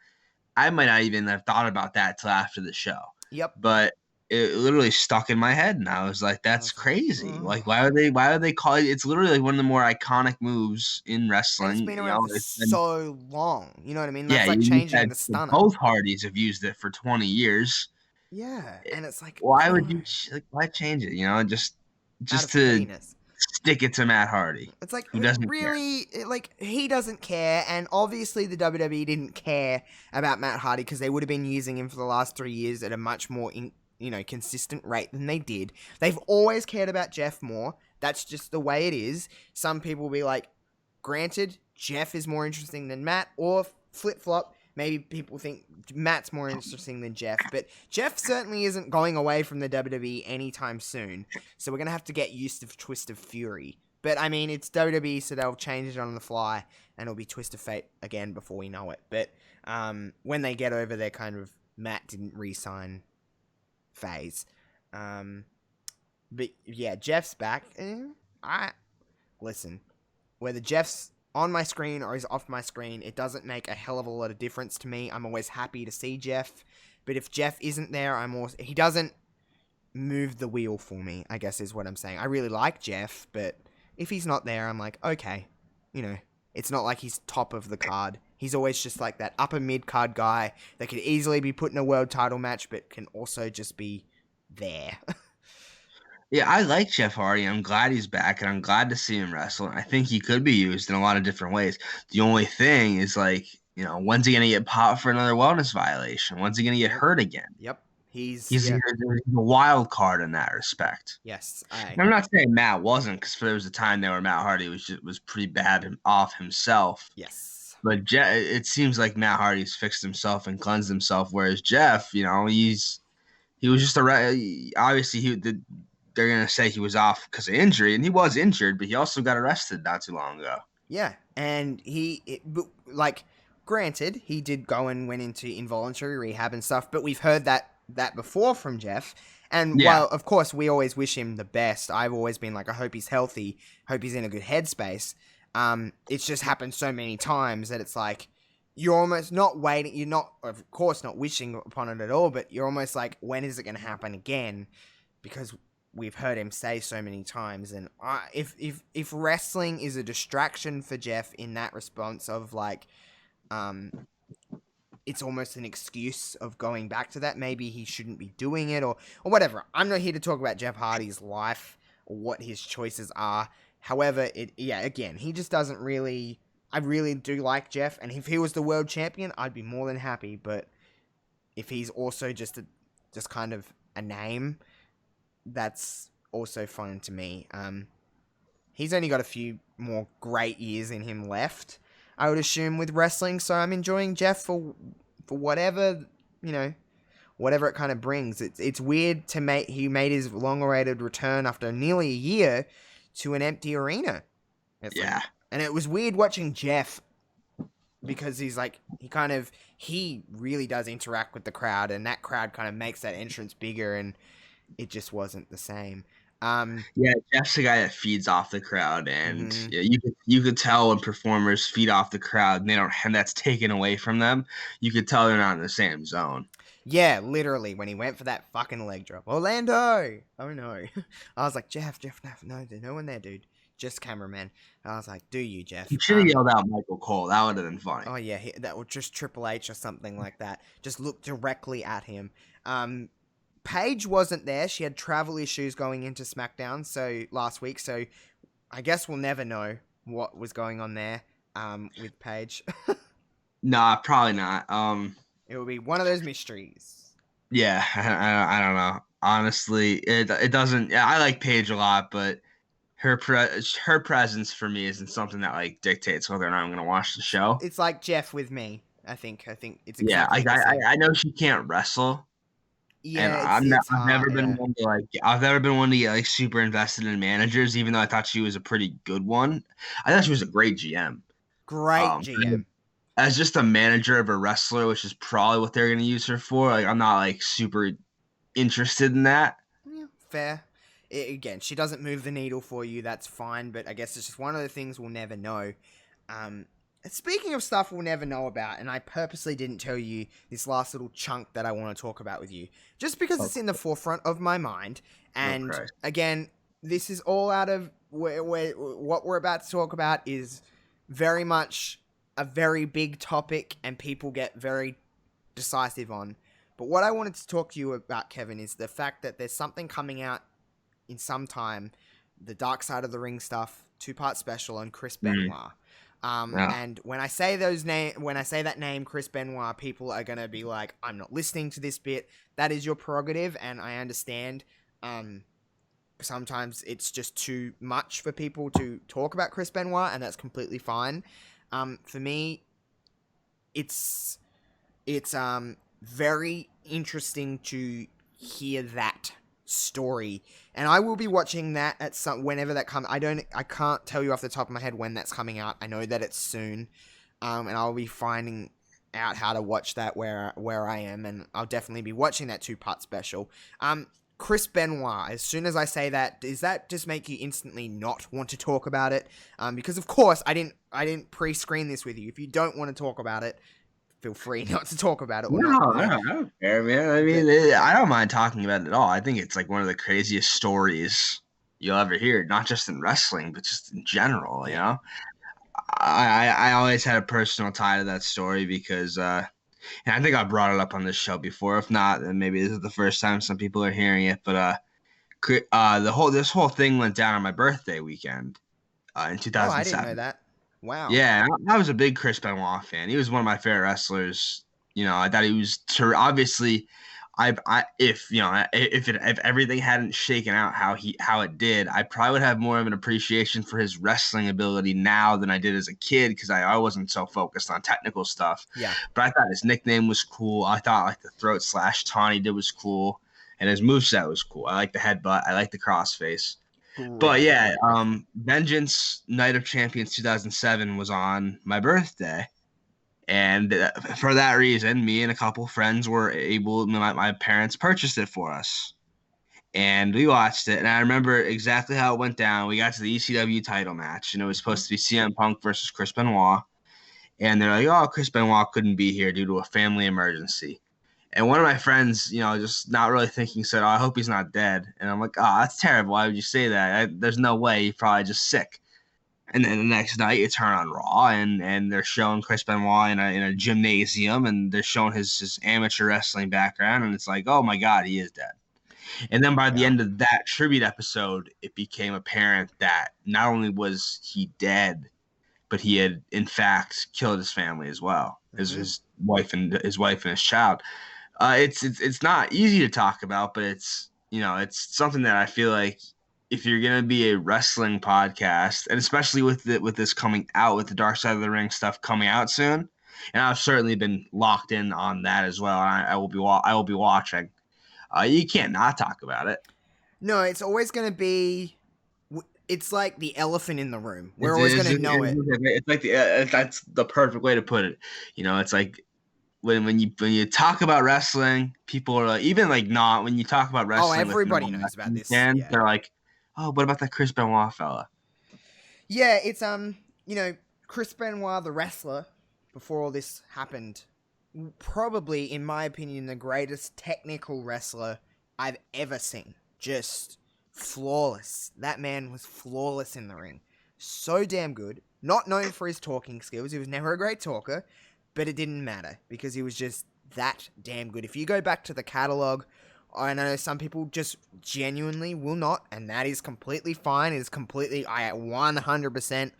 I might not even have thought about that till after the show. Yep. But it literally stuck in my head, and I was like, "That's crazy! Like, why would they call it?" It's literally like one of the more iconic moves in wrestling. And it's been around for so long. You know what I mean? That's like changing the stunner. Both Hardys have used it for 20 years. Yeah, and it's like, why would you? Why change it? Just to pettiness. Stick it to Matt Hardy. It's like, who doesn't really care. Like, he doesn't care, and obviously the WWE didn't care about Matt Hardy because they would have been using him for the last 3 years at a much more consistent rate than they did. They've always cared about Jeff more. That's just the way it is. Some people will be like, granted, Jeff is more interesting than Matt, or flip-flop. Maybe people think Matt's more interesting than Jeff, but Jeff certainly isn't going away from the WWE anytime soon. So we're going to have to get used to Twist of Fury. But I mean, it's WWE, so they'll change it on the fly, and it'll be Twist of Fate again before we know it. But when they get over their kind of Matt didn't re-sign phase. But yeah, Jeff's back. Listen, whether Jeff's on my screen or he's off my screen, it doesn't make a hell of a lot of difference to me. I'm always happy to see Jeff. But if Jeff isn't there, he doesn't move the wheel for me, I guess is what I'm saying. I really like Jeff, but if he's not there, I'm like, okay, it's not like he's top of the card. He's always just like that upper mid-card guy that could easily be put in a world title match, but can also just be there. Yeah, I like Jeff Hardy. I'm glad he's back, and I'm glad to see him wrestle. I think he could be used in a lot of different ways. The only thing is, like, when's he going to get popped for another wellness violation? When's he going to get hurt again? Yep. He's a wild card in that respect. Yes. I'm not saying Matt wasn't, because there was a time there where Matt Hardy was pretty bad off himself. Yes. But it seems like Matt Hardy's fixed himself and cleansed himself, whereas Jeff, he was just obviously they're gonna say he was off because of injury, and he was injured, but he also got arrested not too long ago. Yeah, and granted, he did go and went into involuntary rehab and stuff, but we've heard that before from Jeff. And Yeah. while, of course, we always wish him the best, I've always been like, I hope he's healthy, hope he's in a good headspace. It's just happened so many times that it's like, you're almost not waiting, you're not, of course, not wishing upon it at all, but you're almost like, when is it going to happen again? Because we've heard him say so many times, and if wrestling is a distraction for Jeff in that response of like, it's almost an excuse of going back to that, maybe he shouldn't be doing it or whatever. I'm not here to talk about Jeff Hardy's life or what his choices are. However, again, he just doesn't really. I really do like Jeff, and if he was the world champion, I'd be more than happy. But if he's also just kind of a name, that's also fine to me. He's only got a few more great years in him left, I would assume, with wrestling. So I'm enjoying Jeff for whatever, whatever it kind of brings. It's weird he made his long-awaited return after nearly a year to an empty arena. Yeah. And it was weird watching Jeff because he's like, he really does interact with the crowd, and that crowd kind of makes that entrance bigger, and it just wasn't the same. Yeah, Jeff's the guy that feeds off the crowd, and Mhm. yeah, you could tell when performers feed off the crowd and that's taken away from them. You could tell they're not in the same zone. Yeah, literally, when he went for that fucking leg drop. Orlando! Oh no. I was like, Jeff, no, there's no one there, dude. Just cameraman. I was like, do you, Jeff? You should have yelled out Michael Cole. That would have been funny. Oh yeah, that was just Triple H or something like that. Just look directly at him. Paige wasn't there. She had travel issues going into SmackDown last week, so I guess we'll never know what was going on there with Paige. Nah, probably not. It will be one of those mysteries. Yeah, I don't know. Honestly, it doesn't. Yeah, I like Paige a lot, but her presence for me isn't something that like dictates whether or not I'm going to watch the show. It's like Jeff with me. I think it's Yeah, exactly the same. I know she can't wrestle. Yeah, And it's I've never hard, been yeah. one to I've never been one to get like super invested in managers, even though I thought she was a pretty good one. I thought she was a great GM. Great GM. As just a manager of a wrestler, which is probably what they're going to use her for. Like, I'm not like super interested in that. Yeah, fair. Again, she doesn't move the needle for you, that's fine, but I guess it's just one of the things we'll never know. Speaking of stuff we'll never know about, and I purposely didn't tell you this last little chunk that I want to talk about with you, just because it's in the forefront of my mind, and again, this is all out of what we're about to talk about is very much a very big topic, and people get very decisive on. But what I wanted to talk to you about, Kevin, is the fact that there's something coming out in some time, the Dark Side of the Ring stuff, 2-part special on Chris Benoit. And when I say that name, Chris Benoit, people are gonna be like, I'm not listening to this bit. That is your prerogative, and I understand. Sometimes it's just too much for people to talk about Chris Benoit, and that's completely fine. For me, it's very interesting to hear that story, and I will be watching that whenever that comes. I can't tell you off the top of my head when that's coming out. I know that it's soon, and I'll be finding out how to watch that where I am, and I'll definitely be watching that 2-part special. Chris Benoit, as soon as I say that, does that just make you instantly not want to talk about it? Because of course I didn't pre-screen this with you. If you don't want to talk about it, feel free not to talk about it. No, I don't care, man. I mean, I don't mind talking about it at all. I think it's like one of the craziest stories you'll ever hear, not just in wrestling, but just in general, you know? I always had a personal tie to that story because, and I think I brought it up on this show before. If not, then maybe this is the first time some people are hearing it. But this whole thing went down on my birthday weekend in 2007. Oh, I didn't know that. Wow. Yeah, I was a big Chris Benoit fan. He was one of my favorite wrestlers. You know, I thought he was obviously if if everything hadn't shaken out how it did, I probably would have more of an appreciation for his wrestling ability now than I did as a kid, because I wasn't so focused on technical stuff. Yeah. But I thought his nickname was cool. I thought like the throat slash taunt he did was cool, and his moveset was cool. I like the headbutt. I like the crossface. But yeah, Vengeance Night of Champions 2007 was on my birthday. And for that reason, me and a couple friends were able, my parents purchased it for us. And we watched it. And I remember exactly how it went down. We got to the ECW title match, and it was supposed to be CM Punk versus Chris Benoit. And they're like, oh, Chris Benoit couldn't be here due to a family emergency. And one of my friends, just not really thinking, said, oh, I hope he's not dead. And I'm like, oh, that's terrible. Why would you say that? There's no way. He's probably just sick. And then the next night, you turn on Raw, and they're showing Chris Benoit in a gymnasium, and they're showing his amateur wrestling background, and it's like, oh my God, he is dead. And then by the end of that tribute episode, it became apparent that not only was he dead, but he had in fact killed his family as well, his wife and his child. It's not easy to talk about, but it's something that I feel like, if you're going to be a wrestling podcast, and especially with this coming out, with the Dark Side of the Ring stuff coming out soon, and I've certainly been locked in on that as well, and I will be watching. You can't not talk about it. No, it's always going to be. It's like the elephant in the room. We're always going to know it. It's like that's the perfect way to put it. It's like when you talk about wrestling, people are like, even like not when you talk about wrestling. Oh, everybody knows about this. And they're like, oh, what about that Chris Benoit fella? Yeah, it's Chris Benoit, the wrestler, before all this happened, probably, in my opinion, the greatest technical wrestler I've ever seen. Just flawless. That man was flawless in the ring. So damn good. Not known for his talking skills. He was never a great talker, but it didn't matter because he was just that damn good. If you go back to the catalog, I know some people just genuinely will not, and that is completely fine. It is completely, I 100%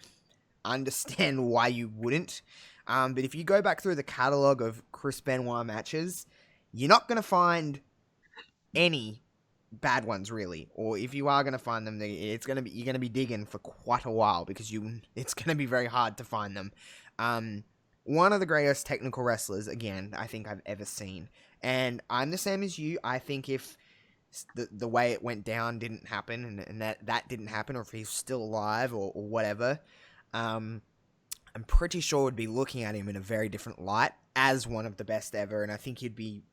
understand why you wouldn't. But if you go back through the catalog of Chris Benoit matches, you're not going to find any bad ones, really. Or if you are going to find them, you're going to be digging for quite a while, because it's going to be very hard to find them. One of the greatest technical wrestlers, again, I think I've ever seen. And I'm the same as you. I think if the way it went down didn't happen, and that didn't happen, or if he's still alive or whatever, I'm pretty sure we'd be looking at him in a very different light as one of the best ever, and I think he'd be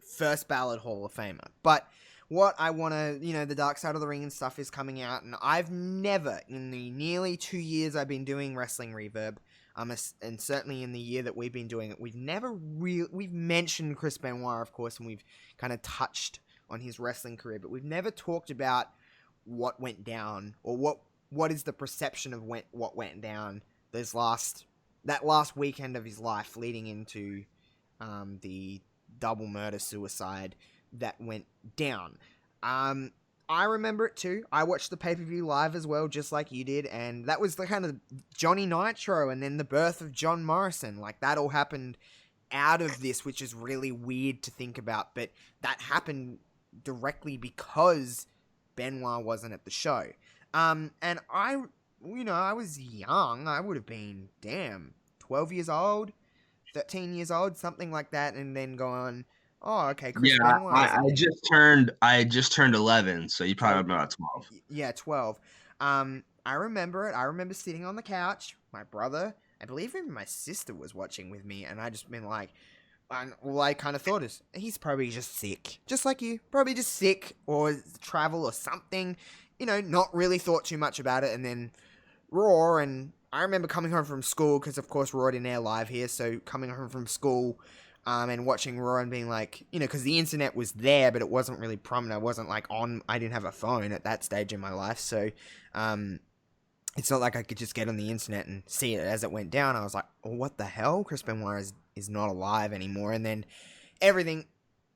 first ballot Hall of Famer. But what I want to, the Dark Side of the Ring and stuff is coming out, and I've never, in the nearly 2 years I've been doing Wrestling Reverb, and certainly in the year that we've been doing it, we've mentioned Chris Benoit, of course, and we've kind of touched on his wrestling career, but we've never talked about what went down, or what is the perception of what went down that last weekend of his life, leading into the double murder suicide that went down. I remember it too. I watched the pay-per-view live as well, just like you did, and that was the kind of Johnny Nitro, and then the birth of John Morrison. Like, that all happened out of this, which is really weird to think about, but that happened directly because Benoit wasn't at the show. And I was young. I would have been, 12 years old, 13 years old, something like that, and then go on, oh, okay, Chris Benoit. I just turned 11, so you probably about 12. Yeah, 12. I remember it. I remember sitting on the couch. My brother, I believe even my sister was watching with me, and I just been like, all I kind of thought is, he's probably just sick. Just like you. Probably just sick, or travel or something. Not really thought too much about it, and then Raw, and I remember coming home from school, because of course Raw didn't air live here, so coming home from school, and watching Raw and being like, because the internet was there, but it wasn't really prominent. I wasn't like I didn't have a phone at that stage in my life, so it's not like I could just get on the internet and see it as it went down. I was like, oh, what the hell? Chris Benoit is not alive anymore. And then everything,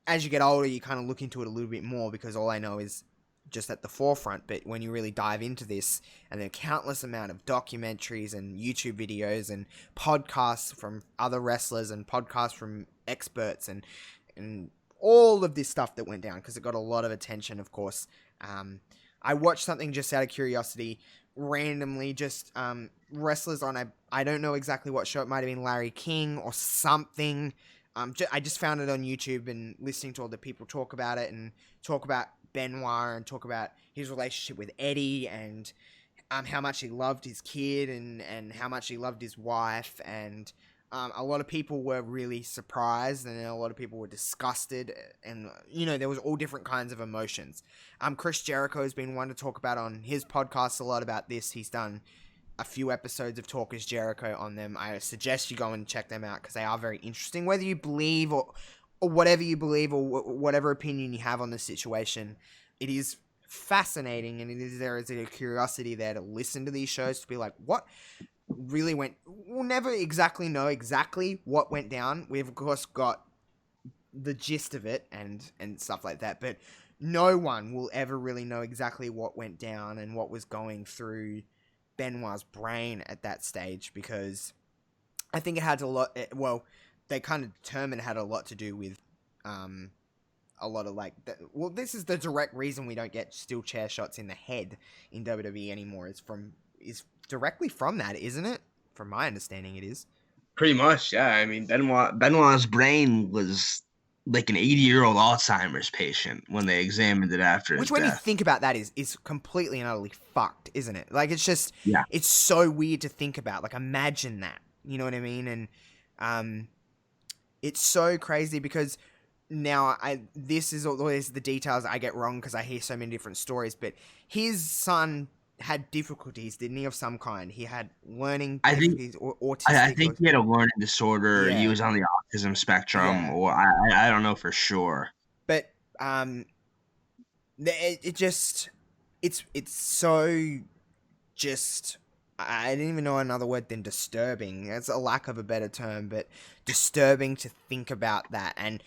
as you get older, you kind of look into it a little bit more, because all I know is just at the forefront. But when you really dive into this, and the countless amount of documentaries and YouTube videos and podcasts from other wrestlers and podcasts from experts and all of this stuff that went down, because it got a lot of attention, of course. I watched something just out of curiosity, randomly, just wrestlers on I don't know exactly what show. It might have been Larry King or something. I just found it on YouTube and listening to all the people talk about it and talk about Benoit and talk about his relationship with Eddie and how much he loved his kid and how much he loved his wife. And a lot of people were really surprised and a lot of people were disgusted. And, there was all different kinds of emotions. Chris Jericho has been one to talk about on his podcast a lot about this. He's done a few episodes of Talk is Jericho on them. I suggest you go and check them out because they are very interesting. Whether you believe or whatever you believe or whatever opinion you have on the situation, it is fascinating, and there is a curiosity there to listen to these shows to be like, what really went. We'll never exactly know exactly what went down. We've of course got the gist of it and stuff like that, but no one will ever really know exactly what went down and what was going through Benoit's brain at that stage, because I think it had a lot. They kind of determined it had a lot to do with a lot of this is the direct reason we don't get steel chair shots in the head in WWE anymore. Is directly from that, isn't it? From my understanding, it is. Pretty much, yeah. I mean, Benoit's brain was like an 80-year-old Alzheimer's patient when they examined it after his death. Which, when you think about that, is completely and utterly fucked, isn't it? Like, it's just, yeah. It's so weird to think about. Like, imagine that. You know what I mean? And it's so crazy because now this is always the details I get wrong because I hear so many different stories. But his son had difficulties, didn't he, of some kind? He had learning difficulties or autistic. I think he had a learning disorder. Yeah. He was on the autism spectrum, or I don't know for sure. But it's so just. I didn't even know another word than disturbing. It's a lack of a better term, but disturbing to think about that. And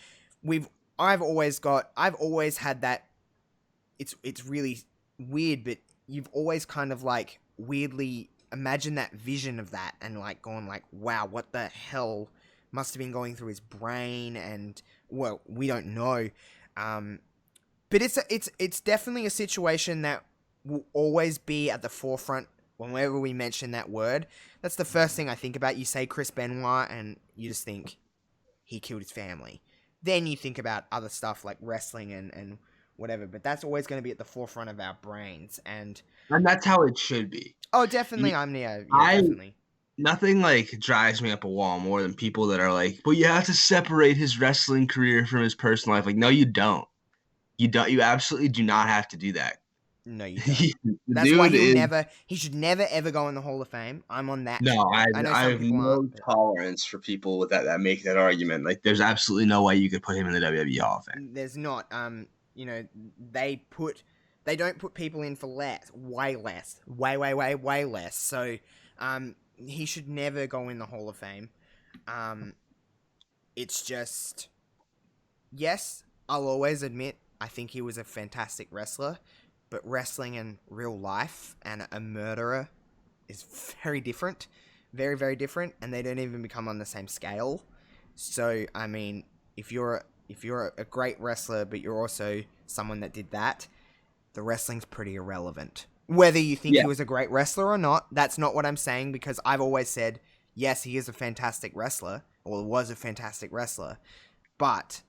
I've always had that. It's really weird, but you've always kind of like weirdly imagined that vision of that and like going like, wow, what the hell must have been going through his brain? And well, we don't know. But it's definitely a situation that will always be at the forefront whenever we mention that word. That's the first thing I think about. You say Chris Benoit and you just think he killed his family. Then you think about other stuff like wrestling and whatever, but that's always going to be at the forefront of our brains, and that's how it should be. Oh, definitely. Definitely. Nothing like drives me up a wall more than people that are like, "But you have to separate his wrestling career from his personal life." Like, no, you don't. You don't. You absolutely do not have to do that. No, you don't. That's why he should never ever go in the Hall of Fame. I'm on that. No, I have no tolerance for people with that make that argument. Like, there's absolutely no way you could put him in the WWE Hall of Fame. There's not. They don't put people in for way less. So, he should never go in the Hall of Fame. It's just, yes, I'll always admit, I think he was a fantastic wrestler, but wrestling in real life and a murderer is very different. Very, very different, and they don't even become on the same scale. So, I mean, if you're a great wrestler, but you're also someone that did that, the wrestling's pretty irrelevant. Whether you think he was a great wrestler or not, that's not what I'm saying, because I've always said, yes, he is a fantastic wrestler, or was a fantastic wrestler, but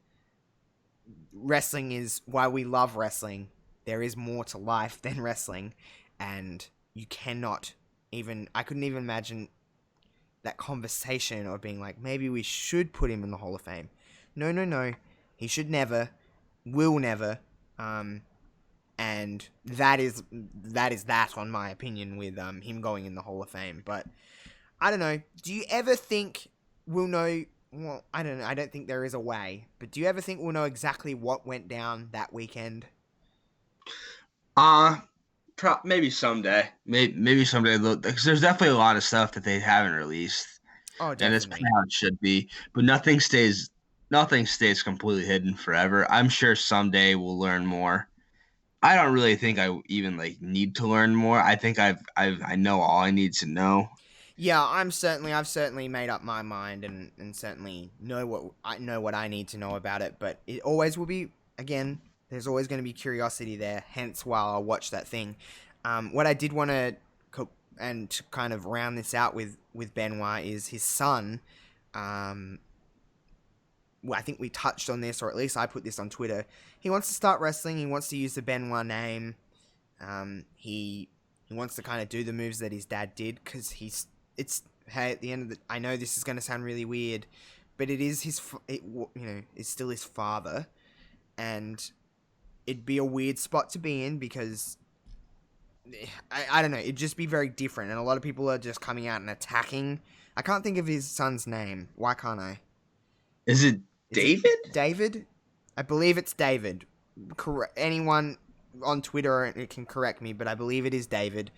wrestling is why we love wrestling. There is more to life than wrestling, and you cannot even... I couldn't even imagine that conversation of being like, maybe we should put him in the Hall of Fame. No. He should never, will never, and that is that, on my opinion, with him going in the Hall of Fame. But I don't know. Do you ever think we'll know? Well, I don't know. I don't think there is a way. But do you ever think we'll know exactly what went down that weekend? Maybe someday. Maybe someday. Because there's definitely a lot of stuff that they haven't released. Oh, definitely. And it's how it should be. But nothing stays completely hidden forever. I'm sure someday we'll learn more. I don't really think I even need to learn more. I think I know all I need to know. Yeah, I've certainly made up my mind and certainly know what I need to know about it, but it always will be, again, there's always going to be curiosity there, hence why I'll watch that thing. What I did want to, and to kind of round this out with Benoit, is his son, well, I think we touched on this, or at least I put this on Twitter. He wants to start wrestling. He wants to use the Benoit name. He wants to kind of do the moves that his dad did, because hey, at the end of the, I know this is going to sound really weird, but it is it's still his father, and it'd be a weird spot to be in, because I don't know, it'd just be very different, and a lot of people are just coming out and attacking. I can't think of his son's name. Why can't I? Is it David? David? I believe it's David. Anyone on Twitter can correct me, but I believe it is David.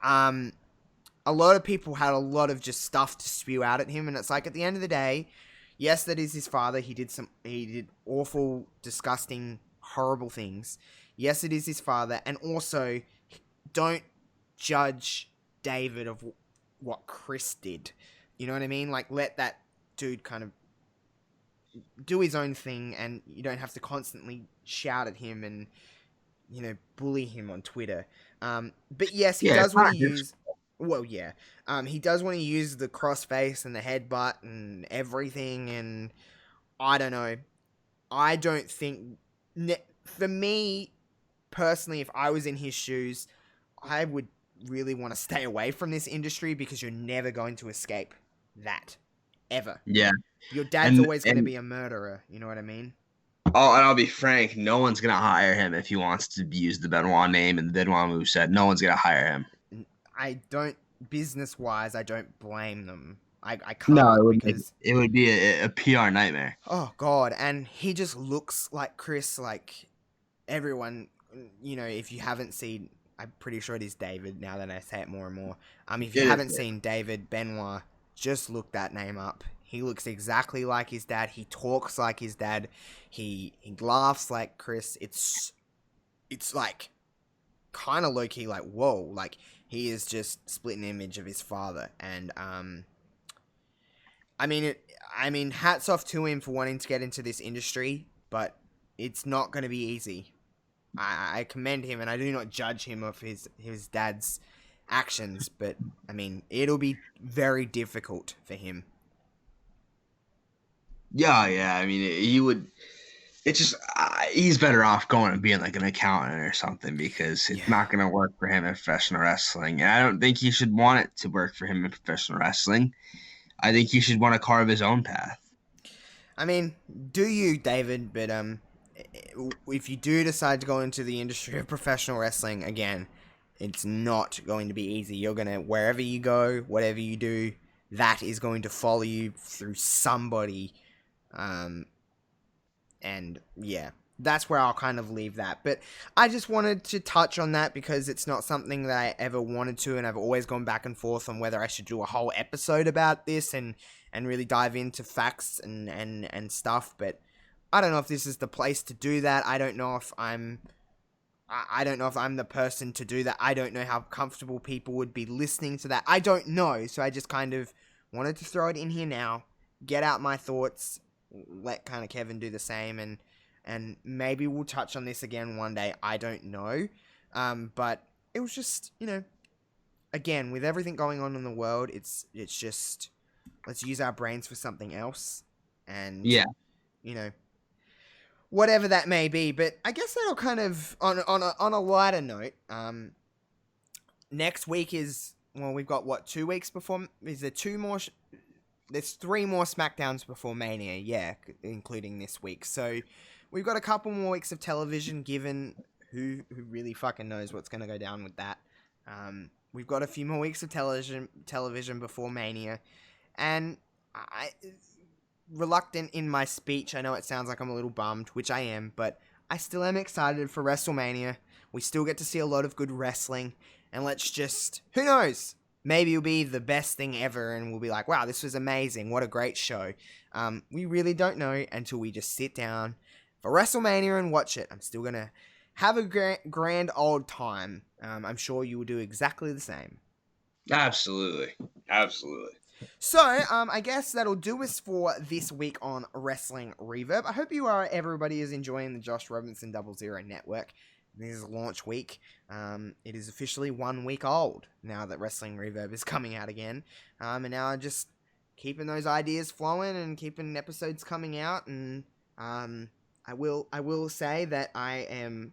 A lot of people had a lot of just stuff to spew out at him, and it's like, at the end of the day, yes, that is his father. He did awful, disgusting, horrible things. Yes, it is his father, and also, don't judge David of what Chris did. You know what I mean? Like, let that dude kind of do his own thing, and you don't have to constantly shout at him and, bully him on Twitter. But yes, he does want to use... Well, yeah. He does want to use the crossface and the headbutt and everything, and I don't know. I don't think... For me, personally, if I was in his shoes, I would really want to stay away from this industry, because you're never going to escape that. Ever. Yeah. Your dad's always going to be a murderer, you know what I mean? Oh, and I'll be frank, no one's going to hire him if he wants to use the Benoit name and the Benoit moveset. No one's going to hire him. Business-wise, I don't blame them. I can't. No, because it would be a PR nightmare. Oh, God. And he just looks like Chris, like everyone, if you haven't seen, I'm pretty sure it is David now that I say it more and more. If you haven't seen David Benoit, just look that name up. He looks exactly like his dad. He talks like his dad. He laughs like Chris. It's like kind of low-key like, whoa, like he is just split an image of his father. And I mean hats off to him for wanting to get into this industry, but it's not going to be easy. I commend him, and I do not judge him of his dad's actions, but I mean, it'll be very difficult for him. Yeah. I mean, he would. It's just he's better off going and being like an accountant or something, because it's not going to work for him in professional wrestling. And I don't think he should want it to work for him in professional wrestling. I think he should want to carve his own path. I mean, do you, David? But if you do decide to go into the industry of professional wrestling again, it's not going to be easy. You're going to, wherever you go, whatever you do, that is going to follow you through somebody. And yeah, that's where I'll kind of leave that. But I just wanted to touch on that, because it's not something that I ever wanted to, and I've always gone back and forth on whether I should do a whole episode about this and really dive into facts and stuff. But I don't know if this is the place to do that. I don't know if I'm the person to do that. I don't know how comfortable people would be listening to that. I don't know. So I just kind of wanted to throw it in here now, get out my thoughts, let kind of Kevin do the same, and maybe we'll touch on this again one day. I don't know. But it was just, again, with everything going on in the world, it's just, let's use our brains for something else. And, whatever that may be. But I guess that'll kind of, on a lighter note, next week is, well, we've got, 2 weeks before, is there 2 more, there's 3 more SmackDowns before Mania, yeah, including this week. So we've got a couple more weeks of television, given who really fucking knows what's going to go down with that. We've got a few more weeks of television before Mania, and I reluctant in my speech. I know it sounds like I'm a little bummed, which I am, but I still am excited for WrestleMania. We still get to see a lot of good wrestling, and let's just, who knows? Maybe it'll be the best thing ever, and we'll be like, wow, this was amazing. What a great show. We really don't know until we just sit down for WrestleMania and watch it. I'm still going to have a grand old time. I'm sure you will do exactly the same. Absolutely. Absolutely. So, I guess that'll do us for this week on Wrestling Reverb. I hope everybody is enjoying the Josh Robinson 00 Network. This is launch week. It is officially 1 week old now that Wrestling Reverb is coming out again. And now I'm just keeping those ideas flowing and keeping episodes coming out. And I will say that I am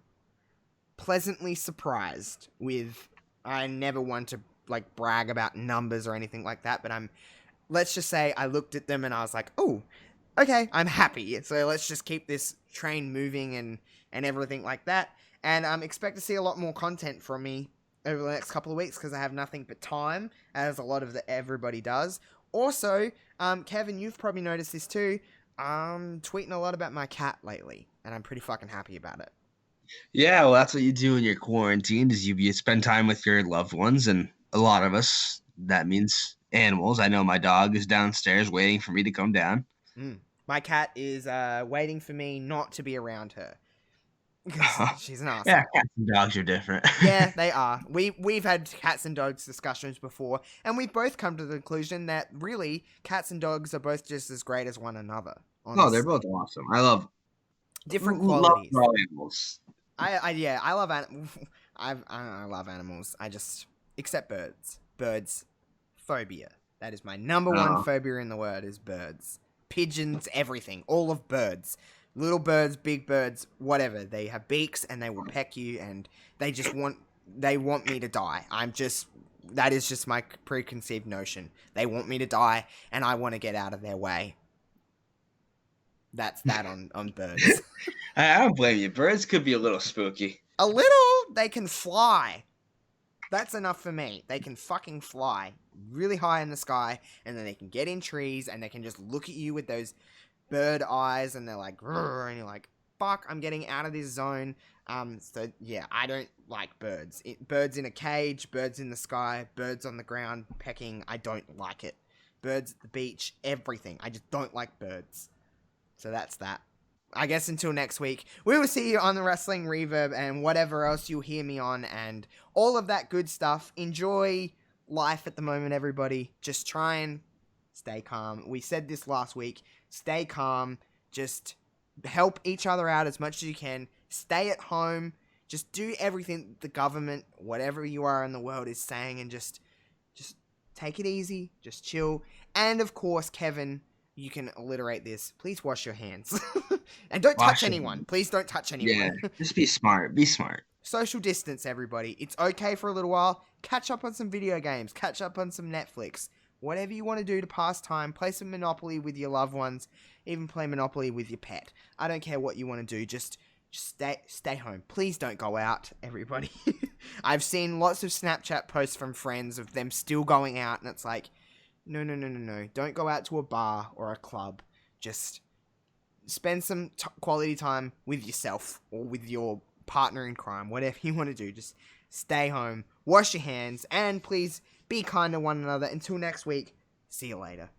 pleasantly surprised with. I never want to like brag about numbers or anything like that, but let's just say I looked at them and I was like, oh, okay, I'm happy. So let's just keep this train moving and everything like that. And expect to see a lot more content from me over the next couple of weeks because I have nothing but time, as a lot of everybody does. Also, Kevin, you've probably noticed this too. I'm tweeting a lot about my cat lately, and I'm pretty fucking happy about it. Yeah, well, that's what you do in your quarantine is you spend time with your loved ones, and a lot of us, that means animals. I know my dog is downstairs waiting for me to come down. My cat is waiting for me not to be around her. Because she's an arsehole. Yeah, cats and dogs are different. Yeah, they are. We've had cats and dogs discussions before, and we've both come to the conclusion that really cats and dogs are both just as great as one another. Honestly. Oh, they're both awesome. I love different qualities. Love animals. I love I love animals. I just except birds. Birds phobia. That is my number one phobia in the world is birds. Pigeons, everything. All of birds. Little birds, big birds, whatever. They have beaks and they will peck you and they want me to die. That is just my preconceived notion. They want me to die and I want to get out of their way. That's that on birds. I don't blame you. Birds could be a little spooky. A little? They can fly. That's enough for me. They can fucking fly really high in the sky, and then they can get in trees, and they can just look at you with those bird eyes, and they're like, grrr, and you're like, fuck, I'm getting out of this zone. So yeah, I don't like birds. Birds in a cage, birds in the sky, birds on the ground pecking, I don't like it. Birds at the beach, everything. I just don't like birds. So that's that. I guess until next week, we will see you on the Wrestling Reverb and whatever else you'll hear me on and all of that good stuff. Enjoy life at the moment, everybody. Just try and stay calm. We said this last week. Stay calm. Just help each other out as much as you can. Stay at home. Just do everything the government, whatever you are in the world, is saying, and just take it easy. Just chill. And of course, Kevin, you can alliterate this. Please wash your hands. And don't touch anyone. Please don't touch anyone. Yeah, just be smart. Be smart. Social distance, everybody. It's okay for a little while. Catch up on some video games. Catch up on some Netflix. Whatever you want to do to pass time. Play some Monopoly with your loved ones. Even play Monopoly with your pet. I don't care what you want to do. Just stay home. Please don't go out, everybody. I've seen lots of Snapchat posts from friends of them still going out, and it's like, no. Don't go out to a bar or a club. Just spend some quality time with yourself or with your partner in crime. Whatever you want to do. Just stay home. Wash your hands. And please be kind to one another. Until next week. See you later.